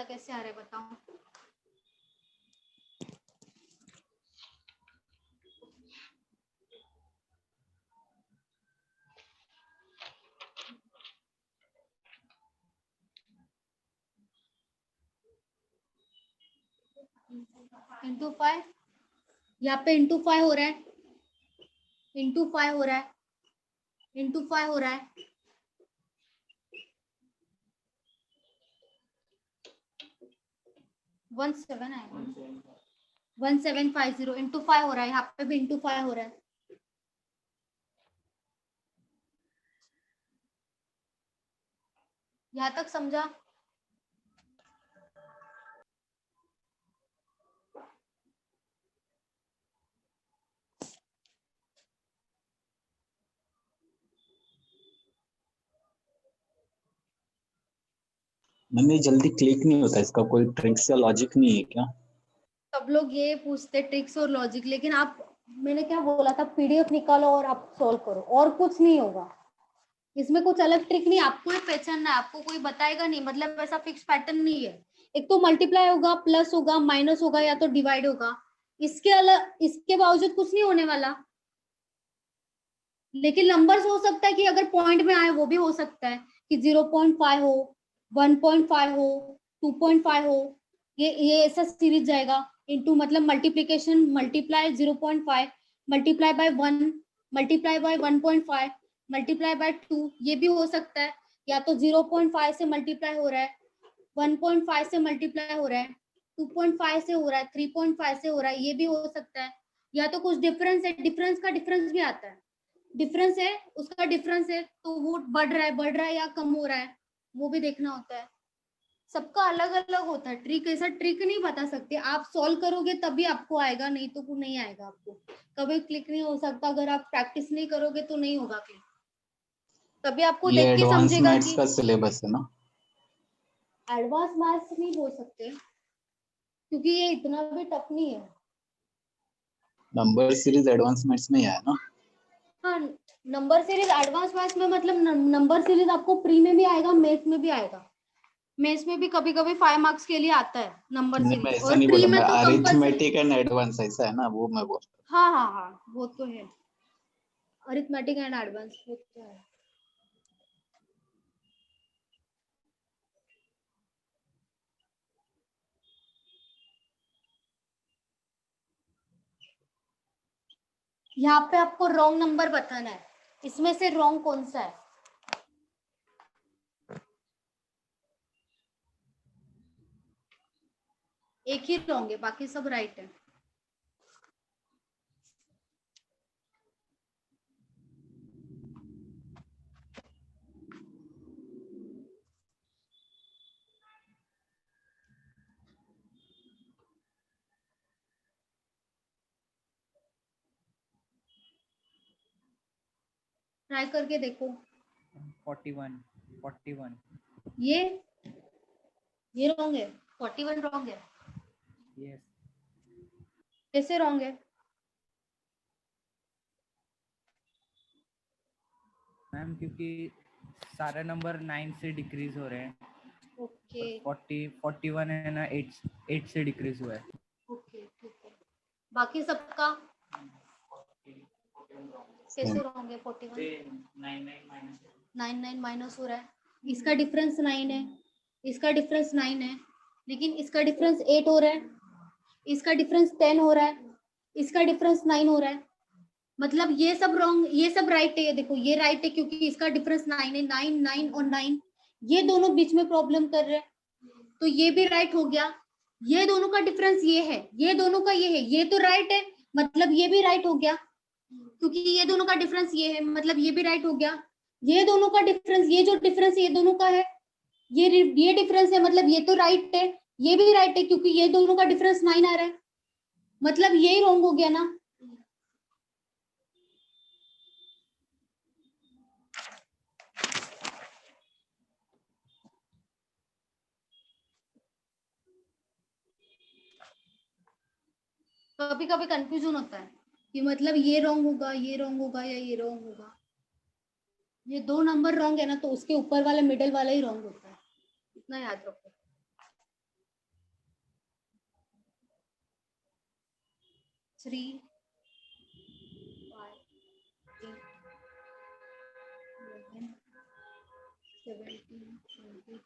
S1: कैसे आ रहा है बताओ? इंटू 5, यहाँ पे इंटू 5 हो रहा है, इंटू 5 हो रहा है, इंटू 5 हो रहा है, वन सेवन आएगा, 1750 इंटू 5 हो रहा है, यहाँ पे भी इंटू 5 हो रहा है। यहाँ तक समझा?
S2: मैंने जल्दी क्लिक नहीं होता, इसका कोई ट्रिक्स या लॉजिक नहीं है क्या?
S1: सब लोग ये पूछते ट्रिक्स और लॉजिक, लेकिन आप, मैंने क्या बोला था, पीडीएफ निकालो और आप सॉल्व करो, और कुछ नहीं होगा इसमें, कुछ अलग ट्रिक नहीं, आपको ही पहचानना है, आपको कोई बताएगा नहीं, मतलब ऐसा फिक्स पैटर्न नहीं है। एक तो मल्टीप्लाई होगा, प्लस होगा, माइनस होगा, या तो डिवाइड होगा, इसके अलग, इसके बावजूद कुछ नहीं होने वाला। लेकिन नंबर्स हो सकता है कि अगर पॉइंट में आए, वो भी हो सकता है कि 0.5 हो, 1.5 हो, 2.5 हो, ये ऐसा सीरीज जाएगा। इनटू मतलब multiplication, multiply 0.5 multiply by 1 multiply by 1.5 multiply by 2, ये भी हो सकता है। या तो 0.5 से मल्टीप्लाई हो रहा है, 1.5 से मल्टीप्लाई हो रहा है, 2.5 से हो रहा है, 3.5 से हो रहा है, ये भी हो सकता है। या तो कुछ डिफरेंस है, डिफरेंस का डिफरेंस भी आता है, डिफरेंस है, उसका डिफरेंस है, तो वो बढ़ रहा है या कम हो रहा है, वो भी देखना होता है। सबका अलग अलग होता है ट्रिक, ऐसा ट्रिक नहीं बता सकते, आप सॉल्व करोगे तभी आपको आएगा, नहीं तो नहीं आएगा आपको, कभी क्लिक नहीं हो सकता, अगर आप प्रैक्टिस नहीं करोगे तो नहीं होगा क्लिक, तभी आपको
S2: ये
S1: देख के
S2: एडवांस
S1: समझेगा
S2: मैथ्स
S1: कि
S2: का सिलेबस है ना?
S1: एडवांस मैथ्स नहीं बोल सकते, क्योंकि ये इतना भी टफ नहीं है।
S2: नंबर सीरीज एडवांस मैथ्स में ही है ना?
S1: हाँ, नंबर सीरीज एडवांस मैथ्स में, मतलब नंबर सीरीज आपको प्री में भी आएगा, मेथ्स में भी आएगा, मेथ्स में भी कभी कभी 5 मार्क्स के लिए आता है नंबर
S2: नहीं, मैं
S1: सीरीज,
S2: ऐसा
S1: और
S2: नहीं
S1: प्री
S2: बोला,
S1: में
S2: मैं
S1: तो कंपल्सरी।
S2: अरिथमेटिक एंड एडवांस ऐसा है ना, वो मैं बोल।
S1: हाँ हाँ हाँ, वो तो है, अरिथमेटिक एंड एडवांस वो तो है। यहाँ पे आपको रॉन्ग नंबर बताना है, इसमें से रॉन्ग कौन सा है। एक ही रॉन्ग है, बाकी सब राइट है। ट्राई करके देखो।
S5: 41
S1: ये रॉन्ग है, 41 रॉन्ग है,
S5: यस
S1: कैसे रॉन्ग है?
S5: मैम, क्योंकि सारे नंबर 9 से डिक्रीज हो रहे हैं,
S1: ओके
S5: 41 है ना, 8 से डिक्रीज हुआ है।
S1: ओके, ठीक है, बाकी सबका कैसे रॉन्ग है? 41 9 माइनस हो रहा है, इसका डिफरेंस 9 है, इसका डिफरेंस 9 है, लेकिन इसका डिफरेंस 8 हो रहा है, इसका डिफरेंस 10 हो रहा है, इसका डिफरेंस 9 हो रहा है, मतलब ये सब रॉन्ग, ये सब राइट है। ये देखो, ये राइट है क्योंकि इसका डिफरेंस 9 है, 9 9 और 9 ये दोनों बीच में प्रॉब्लम कर रहे हैं, तो ये भी राइट हो गया। ये दोनों का डिफरेंस ये है, ये दोनों का ये है, ये तो राइट है, मतलब ये भी राइट हो गया, क्योंकि ये दोनों का डिफरेंस ये है, मतलब ये भी राइट हो गया। ये दोनों का डिफरेंस, ये जो डिफरेंस ये दोनों का है, ये डिफरेंस है, मतलब ये तो राइट है, ये भी राइट है, क्योंकि ये दोनों का डिफरेंस 9 आ रहा है, मतलब यही रॉन्ग हो गया ना। कभी कभी कंफ्यूजन होता है कि मतलब ये रॉन्ग होगा, ये रॉन्ग होगा, या ये रॉन्ग होगा। ये दो नंबर रॉन्ग है ना, तो उसके ऊपर वाला मिडल वाला ही रॉन्ग होता है, इतना याद रखो। 3 5 8 11 17 23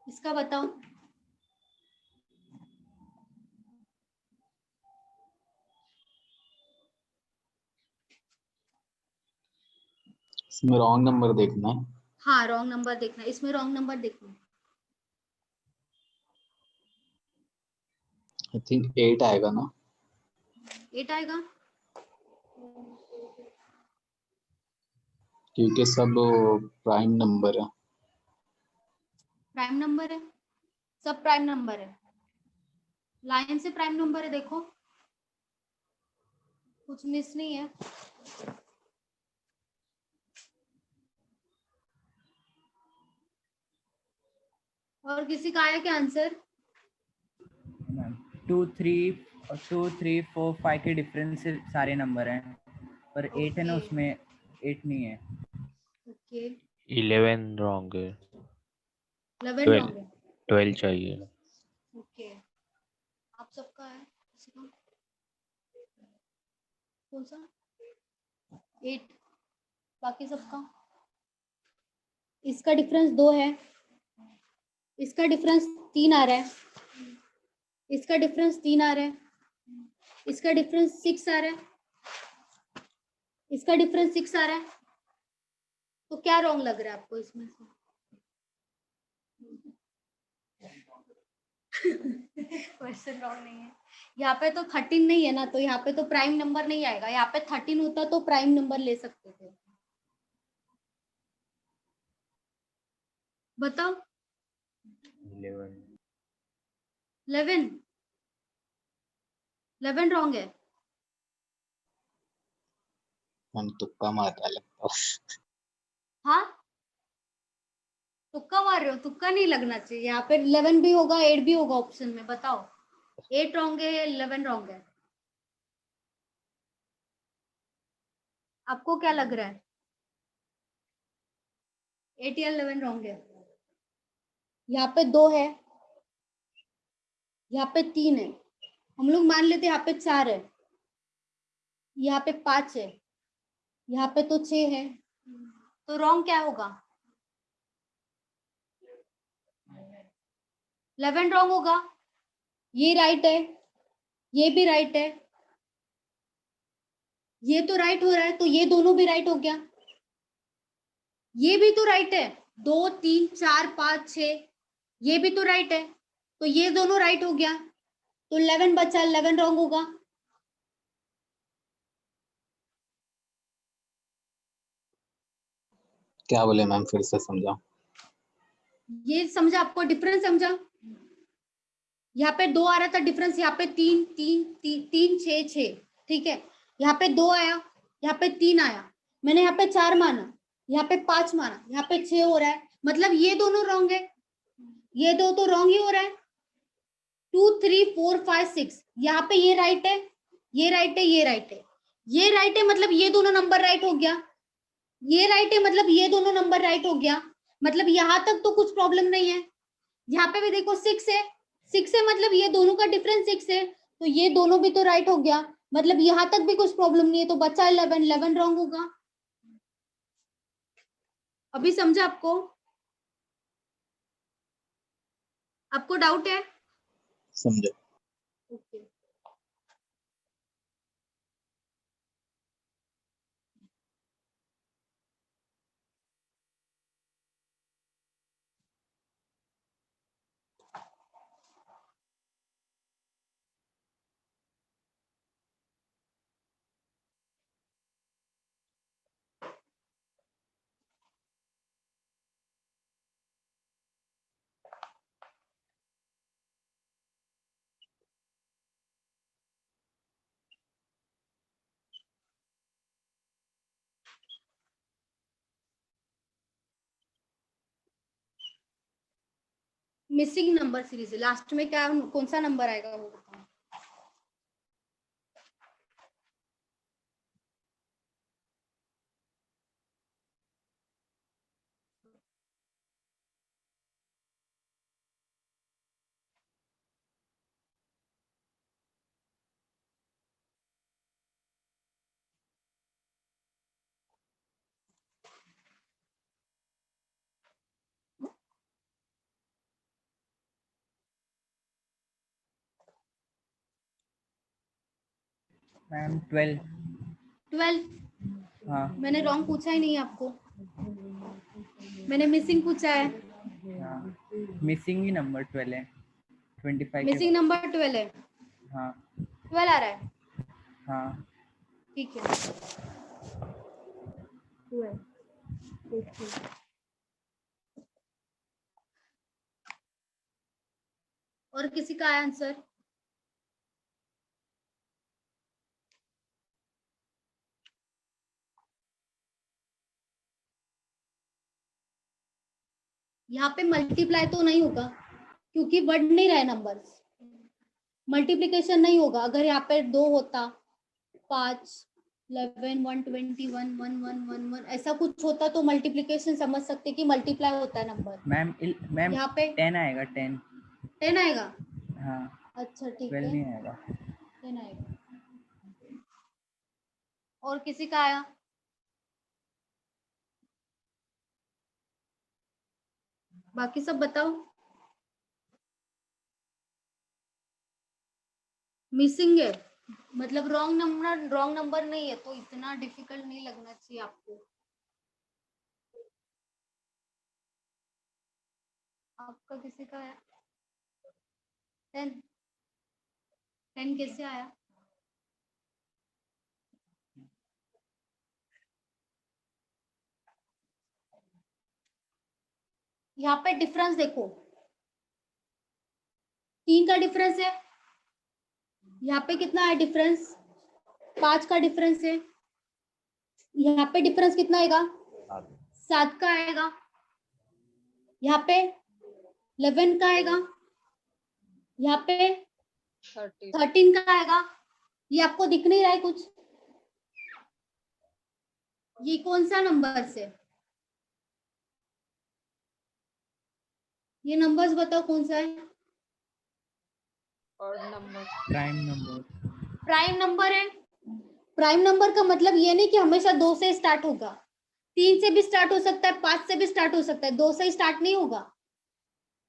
S1: इसका बताओ।
S2: इसमें रॉन्ग नंबर देखना है।
S1: हाँ रॉन्ग नंबर देखना है, इसमें रॉन्ग नंबर देखना है।
S2: आई थिंक 8 आएगा ना।
S1: 8 आएगा।
S2: क्योंकि सब प्राइम नंबर है।
S1: प्राइम नंबर है, सब प्राइम नंबर है। लाइन से प्राइम नंबर है, देखो कुछ मिस नहीं है। और किसी का आया क्या आंसर?
S5: मैम 2 3 4 5 के डिफरेंस से सारे नंबर हैं, पर 8 है ना,
S1: ओके
S5: उसमें 8 नहीं है।
S1: ओके।
S7: 11 रॉन्ग है।
S1: 11
S7: 12
S1: रॉन्ग है।
S7: 12 चाहिए।
S1: ओके, आप सबका है किसी का? कौन सा? 8, बाकी सबका। इसका डिफरेंस 2 है, इसका डिफरेंस 3 आ रहा है, इसका डिफरेंस 3 आ रहा है, इसका डिफरेंस 6 आ रहा है, इसका डिफरेंस 6 आ रहा है। तो क्या रॉन्ग लग रहा है आपको इसमें से? क्वेश्चन रॉन्ग नहीं है। यहाँ पे तो 13 नहीं है ना, तो यहाँ पे तो प्राइम नंबर नहीं आएगा। यहाँ पे 13 होता तो प्राइम नंबर ले सकते थे। बताओ।
S7: 11
S1: 11 11 रॉन्ग है।
S2: हम तुक्का मारता लगता।
S1: हाँ तुक्का मार रहे हो? तुक्का नहीं लगना चाहिए। यहाँ पे 11 भी होगा, 8 भी होगा ऑप्शन में। बताओ 8 रॉन्ग है या 11 रॉन्ग है? आपको क्या लग रहा है? 8 या 11 रॉन्ग है? यहाँ पे 2 है, यहाँ पे 3 है, हम लोग मान लेते यहाँ पे 4 है, यहाँ पे 5 है, यहाँ पे तो 6 है। तो रॉन्ग क्या होगा? 11 रॉन्ग होगा। ये राइट है, ये भी राइट है, ये तो राइट हो रहा है, तो ये दोनों भी राइट हो गया। ये भी तो राइट है, 2 3 4 5 6, ये भी तो राइट है, तो ये दोनों राइट हो गया। तो 11 बचा, 11 रॉन्ग होगा।
S2: क्या बोले मैम, फिर से समझा।
S1: ये समझा आपको? डिफरेंस समझा? यहाँ पे 2 आ रहा था डिफरेंस, यहाँ पे 3 3 3 6 6, ठीक है। यहाँ पे 2 आया, यहाँ पे 3 आया, मैंने यहाँ पे 4 माना, यहाँ पे 5 माना, यहाँ पे 6 हो रहा है। मतलब ये दोनों रॉन्ग है, ये दो तो रॉन्ग ही हो रहा है। 2 3 4 5 6, यहाँ पे ये राइट है, ये राइट है, ये राइट है, ये राइट है, मतलब ये दोनों नंबर राइट हो गया। ये राइट है, मतलब ये दोनों नंबर राइट हो गया। मतलब यहाँ तक तो कुछ प्रॉब्लम नहीं है। यहाँ पे भी देखो 6 है, 6 है, मतलब ये दोनों का डिफरेंस 6 है, तो ये दोनों भी तो राइट हो गया। मतलब यहाँ तक भी कुछ प्रॉब्लम नहीं है, तो बचा 11, 11 रॉन्ग होगा। अभी समझा आपको? आपको डाउट है?
S2: समझा।
S1: Okay. Missing number series last में क्या, कौन सा नंबर आएगा वो बताओ।
S5: मैम 12।
S1: 12
S5: हाँ
S1: मैंने रॉन्ग पूछा ही नहीं आपको, मैंने मिसिंग पूछा है।
S5: हाँ, मिसिंग ही नंबर 12 है 25 के
S1: मिसिंग नंबर 12 है,
S5: बाद। हाँ
S1: 12 आ रहा है,
S5: हाँ
S1: ठीक है। 12 देखिए। और किसी का आया आंसर? यहाँ पे मल्टीप्लाई तो नहीं होगा क्योंकि बढ़ नहीं रहा है नंबर, मल्टीप्लीकेशन नहीं होगा। अगर यहाँ पे 2 होता, 5, 11, 121, 1111 ऐसा कुछ होता तो मल्टीप्लीकेशन समझ सकते कि मल्टीप्लाई होता है नंबर।
S5: मैम
S1: यहाँ पे
S5: 10 आएगा 10।
S1: 10 आएगा,
S5: हाँ
S1: अच्छा ठीक
S5: 12
S1: है,
S5: नहीं आएगा।
S1: 10 आएगा। और किसी का आया? बाकी सब बताओ। मिसिंग है मतलब रॉन्ग नंबर नहीं है, तो इतना डिफिकल्ट नहीं लगना चाहिए आपको। आपका किसी का आया? 10 10 कैसे आया? यहाँ पे डिफरेंस देखो, 3 का डिफरेंस है, यहाँ पे कितना है डिफरेंस? 5 का डिफरेंस है, यहाँ पे डिफरेंस कितना आएगा? 7 का आएगा, यहाँ पे 11 का आएगा, यहाँ पे 13 का आएगा। ये आपको दिख नहीं रहा है कुछ? ये कौन सा नंबर से? ये नंबर्स बताओ कौन सा है?
S5: Prime number.
S1: प्राइम नंबर है। प्राइम नंबर का मतलब ये नहीं कि हमेशा 2 से स्टार्ट होगा, 3 से भी स्टार्ट हो सकता है, 5 से भी स्टार्ट हो सकता है, 2 से स्टार्ट नहीं होगा।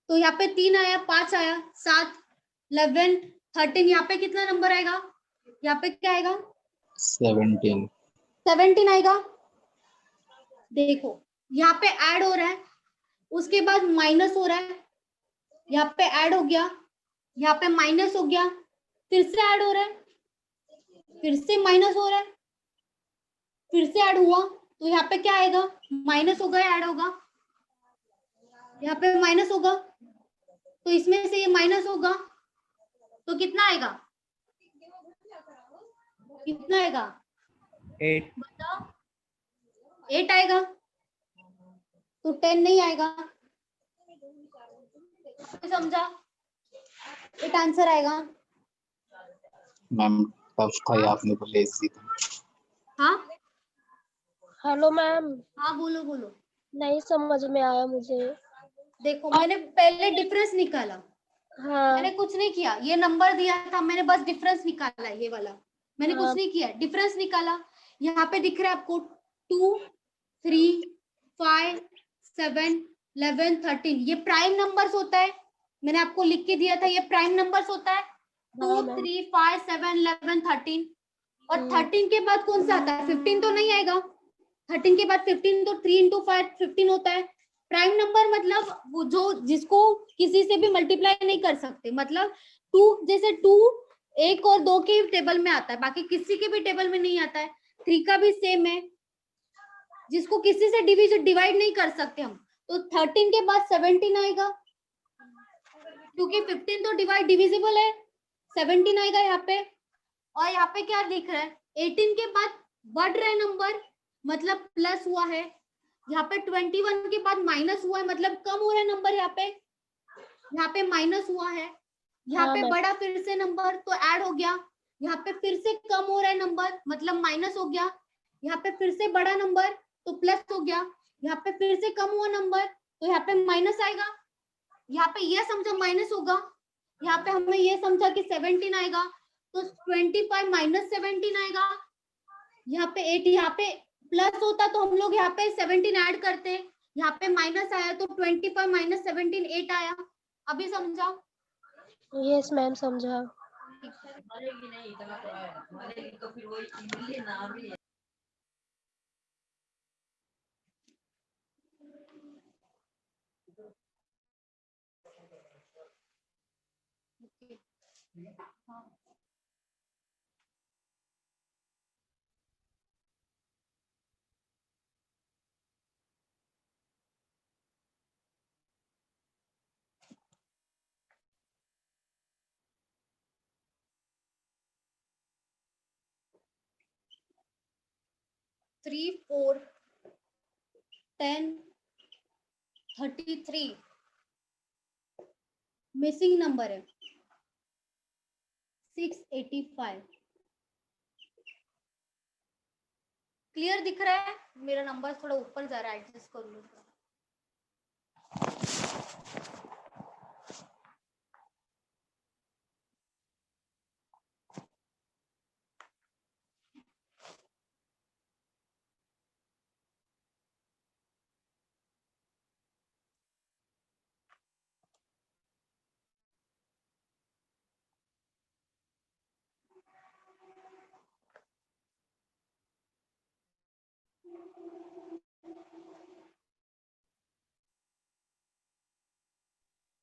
S1: तो यहाँ पे 3 आया, 5 आया, 7, 11, 13, यहाँ पे कितना नंबर आएगा? यहाँ पे क्या आएगा?
S2: 17।
S1: 17 आएगा। देखो यहाँ पे ऐड हो रहा है, उसके बाद माइनस हो रहा है, यहाँ पे ऐड हो गया, यहाँ पे माइनस हो गया, फिर से ऐड हो रहा है, फिर से माइनस हो रहा है, फिर से ऐड हुआ, तो यहाँ पे क्या आएगा? माइनस होगा या ऐड होगा? यहाँ पे माइनस होगा, तो इसमें से ये माइनस होगा, तो कितना आएगा? कितना आएगा?
S5: 8।
S1: बताओ। 8 आएगा, तो 10 नहीं आएगा। समझा? 8 आंसर आएगा।
S2: मैम टफ था ये, आपने बोले इजी था।
S1: हाँ
S4: हेलो मैम,
S1: हाँ बोलो बोलो।
S4: नहीं समझ में आया मुझे।
S1: देखो मैंने पहले डिफरेंस निकाला,
S4: हाँ
S1: मैंने कुछ नहीं किया, ये नंबर दिया था, मैंने बस डिफरेंस निकाला, ये वाला मैंने
S4: हाँ।
S1: कुछ नहीं किया, डिफरेंस निकाला। यहाँ पे दिख रहा है आपको 2, 3, 5, 7, 11, 13, ये प्राइम नंबर्स होता है, मैंने आपको लिख के दिया था, ये प्राइम नंबर्स होता है। 2, 3, 5, 7, 11, 13, और 13 के बाद कौन सा आता है? 15 तो नहीं आएगा। 13 के बाद 15 तो 3 into 5 15 होता है। प्राइम नंबर मतलब वो जो जिसको किसी से भी मल्टीप्लाई नहीं कर सकते, मतलब 2 जैसे 2 1 और 2 के टेबल में आता है, बाकी किसी के भी टेबल में नहीं आता है। 3 का भी सेम है, जिसको किसी से डिवाइड नहीं कर सकते हम, तो 13 के बाद 17 आएगा, क्योंकि 15 तो डिविजिबल है, 17 आएगा यहाँ पे। और यहाँ पे क्या दिख रहा है? 18 के बाद बढ़ रहा है नंबर, मतलब प्लस हुआ है। यहाँ पे 21 के बाद माइनस हुआ है, मतलब कम हो रहा है नंबर। यहाँ पे माइनस हुआ है, यहाँ
S4: हाँ,
S1: पे
S4: मैम।
S1: बड़ा फिर से नंबर तो ऐड हो गया, यहाँ पे फिर से कम हो रहा है नंबर, मतलब माइनस हो गया, यहाँ पे फिर से बड़ा नंबर तो प्लस हो गया, यहाँ पे फिर से कम हुआ नंबर तो यहाँ पे माइनस आएगा। यहाँ पे ये समझा माइनस होगा, यहाँ पे हमने ये समझा कि 17 आएगा, तो 25 माइनस 17 आएगा। यहाँ पे 8, यहाँ पे प्लस होता तो हम लोग यहाँ पे 17 ऐड करते, यहाँ पे माइनस आया तो 25 माइनस 17 8 आया। अभी समझा?
S4: यस मैम समझा।
S1: हाँ 3, 4, 10, 33 मिसिंग नंबर है 685। क्लियर दिख रहा है? मेरा नंबर थोड़ा ऊपर जा रहा है, एडजस्ट कर लो।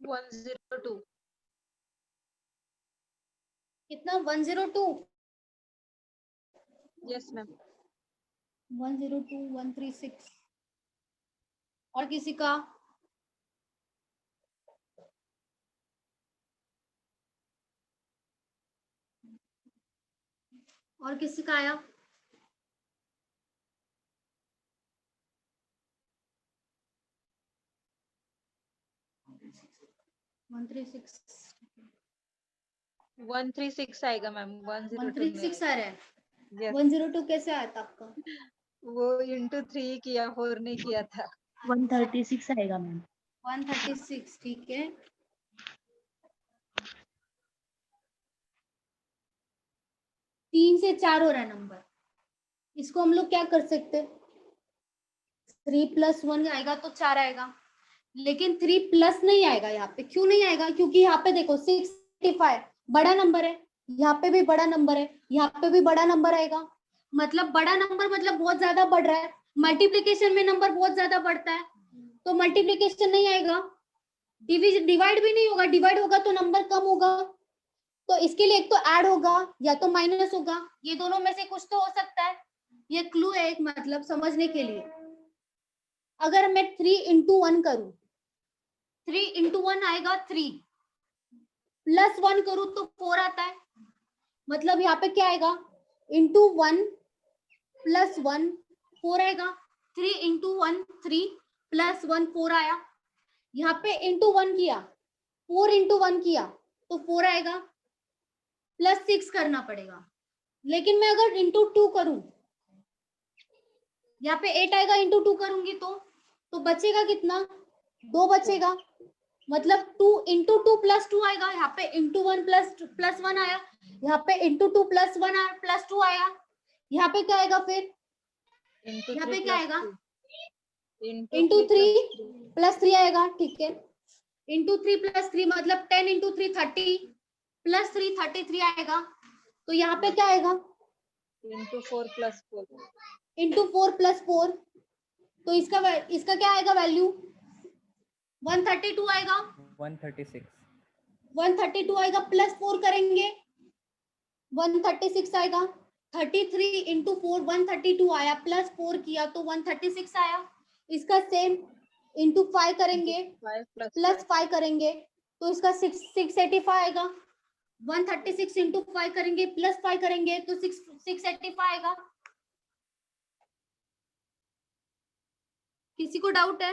S4: 102।
S1: कितना? 102।
S4: Yes ma'am.
S1: 102, 136। और किसी का? और किसी का आया? वन थ्री सिक्स
S8: 136 आएगा मैम, 102 नहीं
S1: 136 आ रहा है।
S8: Yes.
S1: 102 कैसे आया था आपका?
S8: वो इंटू 3 किया, 4 नहीं किया था।
S6: 136 आएगा मैम।
S1: 136 ठीक है। तीन से 4 हो रहा है नंबर। इसको हम लोग क्या कर सकते? 3 + 1 आएगा तो 4 आएगा, लेकिन 3 प्लस नहीं आएगा यहाँ पे। क्यों नहीं आएगा? क्योंकि यहाँ पे देखो 685 बड़ा नंबर है, यहाँ पे भी बड़ा नंबर है, यहाँ पे भी बड़ा नंबर आएगा। मतलब बड़ा नंबर मतलब बहुत ज्यादा बढ़ रहा है। मल्टीप्लीकेशन में नंबर बहुत ज्यादा बढ़ता है, तो मल्टीप्लीकेशन नहीं आएगा। डिवाइड भी नहीं होगा, डिवाइड होगा तो नंबर कम होगा। तो इसके लिए एक तो ऐड होगा या तो माइनस होगा, ये दोनों में से कुछ तो हो सकता है। ये क्लू है एक, मतलब समझने के लिए। अगर मैं 3 × 1 करूं, 3 × 1 आएगा 3, + 1 करूं तो 4 आता है। मतलब यहाँ पे क्या आएगा? इंटू 1 + 1 4 आएगा। 3 × 1 3 + 1 4 आया। यहाँ पे इंटू 1 किया, 4 × 1 किया तो 4 आएगा, +6 करना पड़ेगा। लेकिन मैं अगर इंटू 2 करूं, यहाँ पे 8 आएगा। इंटू 2 करूंगी तो बचेगा कितना? 2 बचेगा। मतलब 2 × 2 + 2 आएगा। यहाँ पे इंटू 1 + 1 आया, यहाँ पे इंटू 2 + 1 + 2 आया। यहाँ पे क्या आएगा फिर? यहाँ पे क्या आएगा? इंटू 3 + 3 आएगा। ठीक है, इंटू 3 + 3 मतलब 10 × 3 30 + 3 33 आएगा। तो यहाँ पे क्या आएगा?
S8: Into 4 + 4
S1: into 4 + 4। तो इसका क्या आएगा वैल्यू? 132 आएगा।
S5: 136।
S1: 132 आएगा, +4 करेंगे 136 आएगा। 33 × 4 132 आया, +4 किया तो 136 आया। इसका सेम इंटू 5 करेंगे,
S8: 5
S1: +5 करेंगे तो इसका 685 आएगा। 136 × 5 करेंगे, +5 करेंगे तो 685 आएगा। किसी को डाउट है?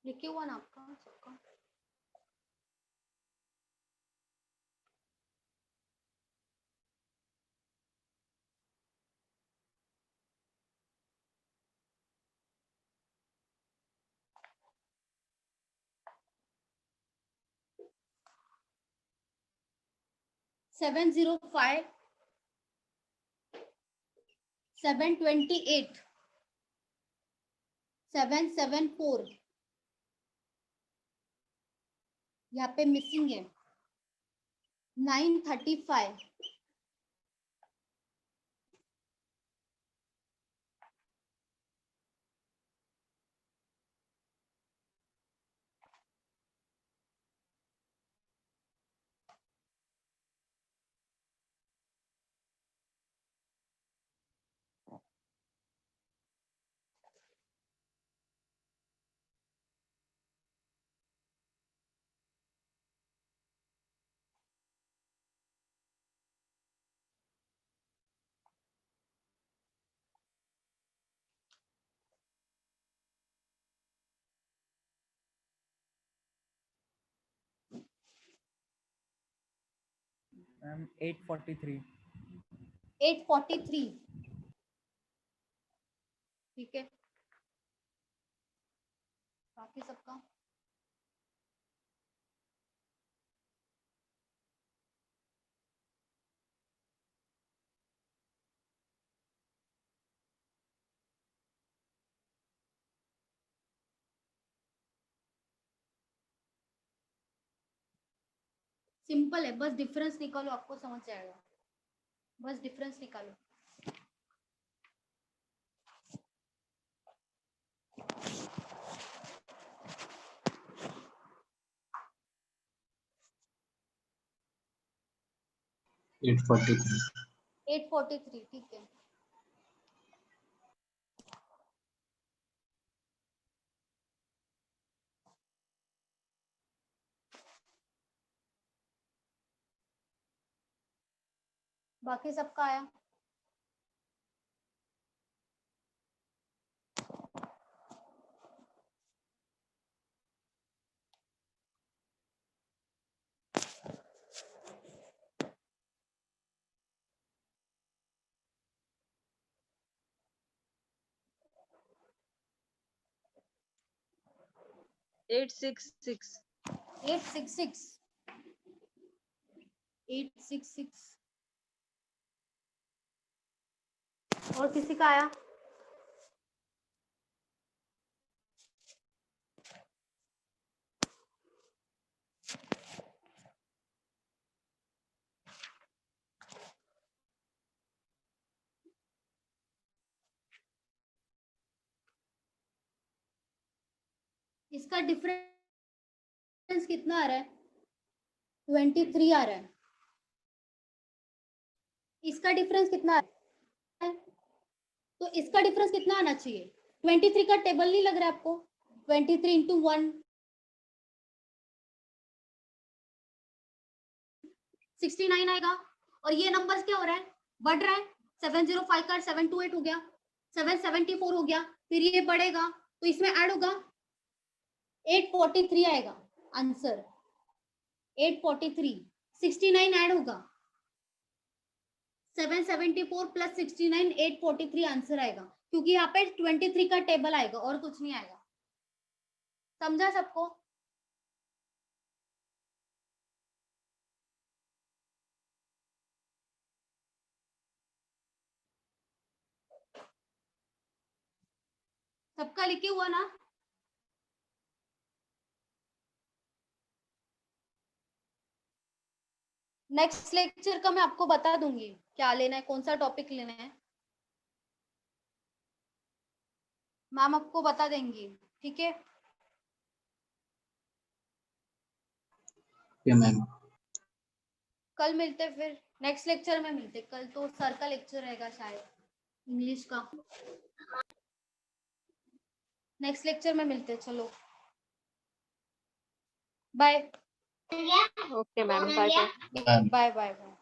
S1: लिखे हुआ ना आपका सबका? सेवन 705 728 774 यहाँ पे मिसिंग है 935
S5: मैम 843.
S1: 843 ठीक है। बाकी सबका सिंपल है, बस डिफरेंस निकालो, आपको समझ जाएगा। बस डिफरेंस निकालो।
S2: एट
S1: 843 ठीक है। बाकी सबका आया?
S8: एट सिक्स सिक्स
S1: 866 और किसी का आया? इसका डिफरेंस कितना आ रहा है? 23 आ रहा है। इसका डिफरेंस कितना आ रहा है? तो इसका डिफरेंस कितना आना चाहिए? 23 का टेबल नहीं लग रहा है आपको? 23 इंटू 1 69 आएगा। और ये नंबर्स क्या हो रहा है? बढ़ रहा है। 705 का 728 हो गया, 774 हो गया, फिर ये बढ़ेगा तो इसमें ऐड होगा 843 आएगा आंसर। 843 69 ऐड होगा 774 प्लस 69 843 आंसर आएगा, क्योंकि यहाँ पे 23 का टेबल आएगा और कुछ नहीं आएगा। समझा सबको? सबका लिखे हुआ ना? नेक्स्ट लेक्चर का मैं आपको बता दूंगी क्या लेना है, कौन सा टॉपिक लेना है, मैम आपको बता देंगी। ठीक है
S2: मैम।
S1: कल मिलते फिर, नेक्स्ट लेक्चर में मिलते। कल तो सर का लेक्चर रहेगा शायद, इंग्लिश का। नेक्स्ट लेक्चर में मिलते। चलो bye.
S3: Okay ma'am, bye bye.
S1: Bye bye bye.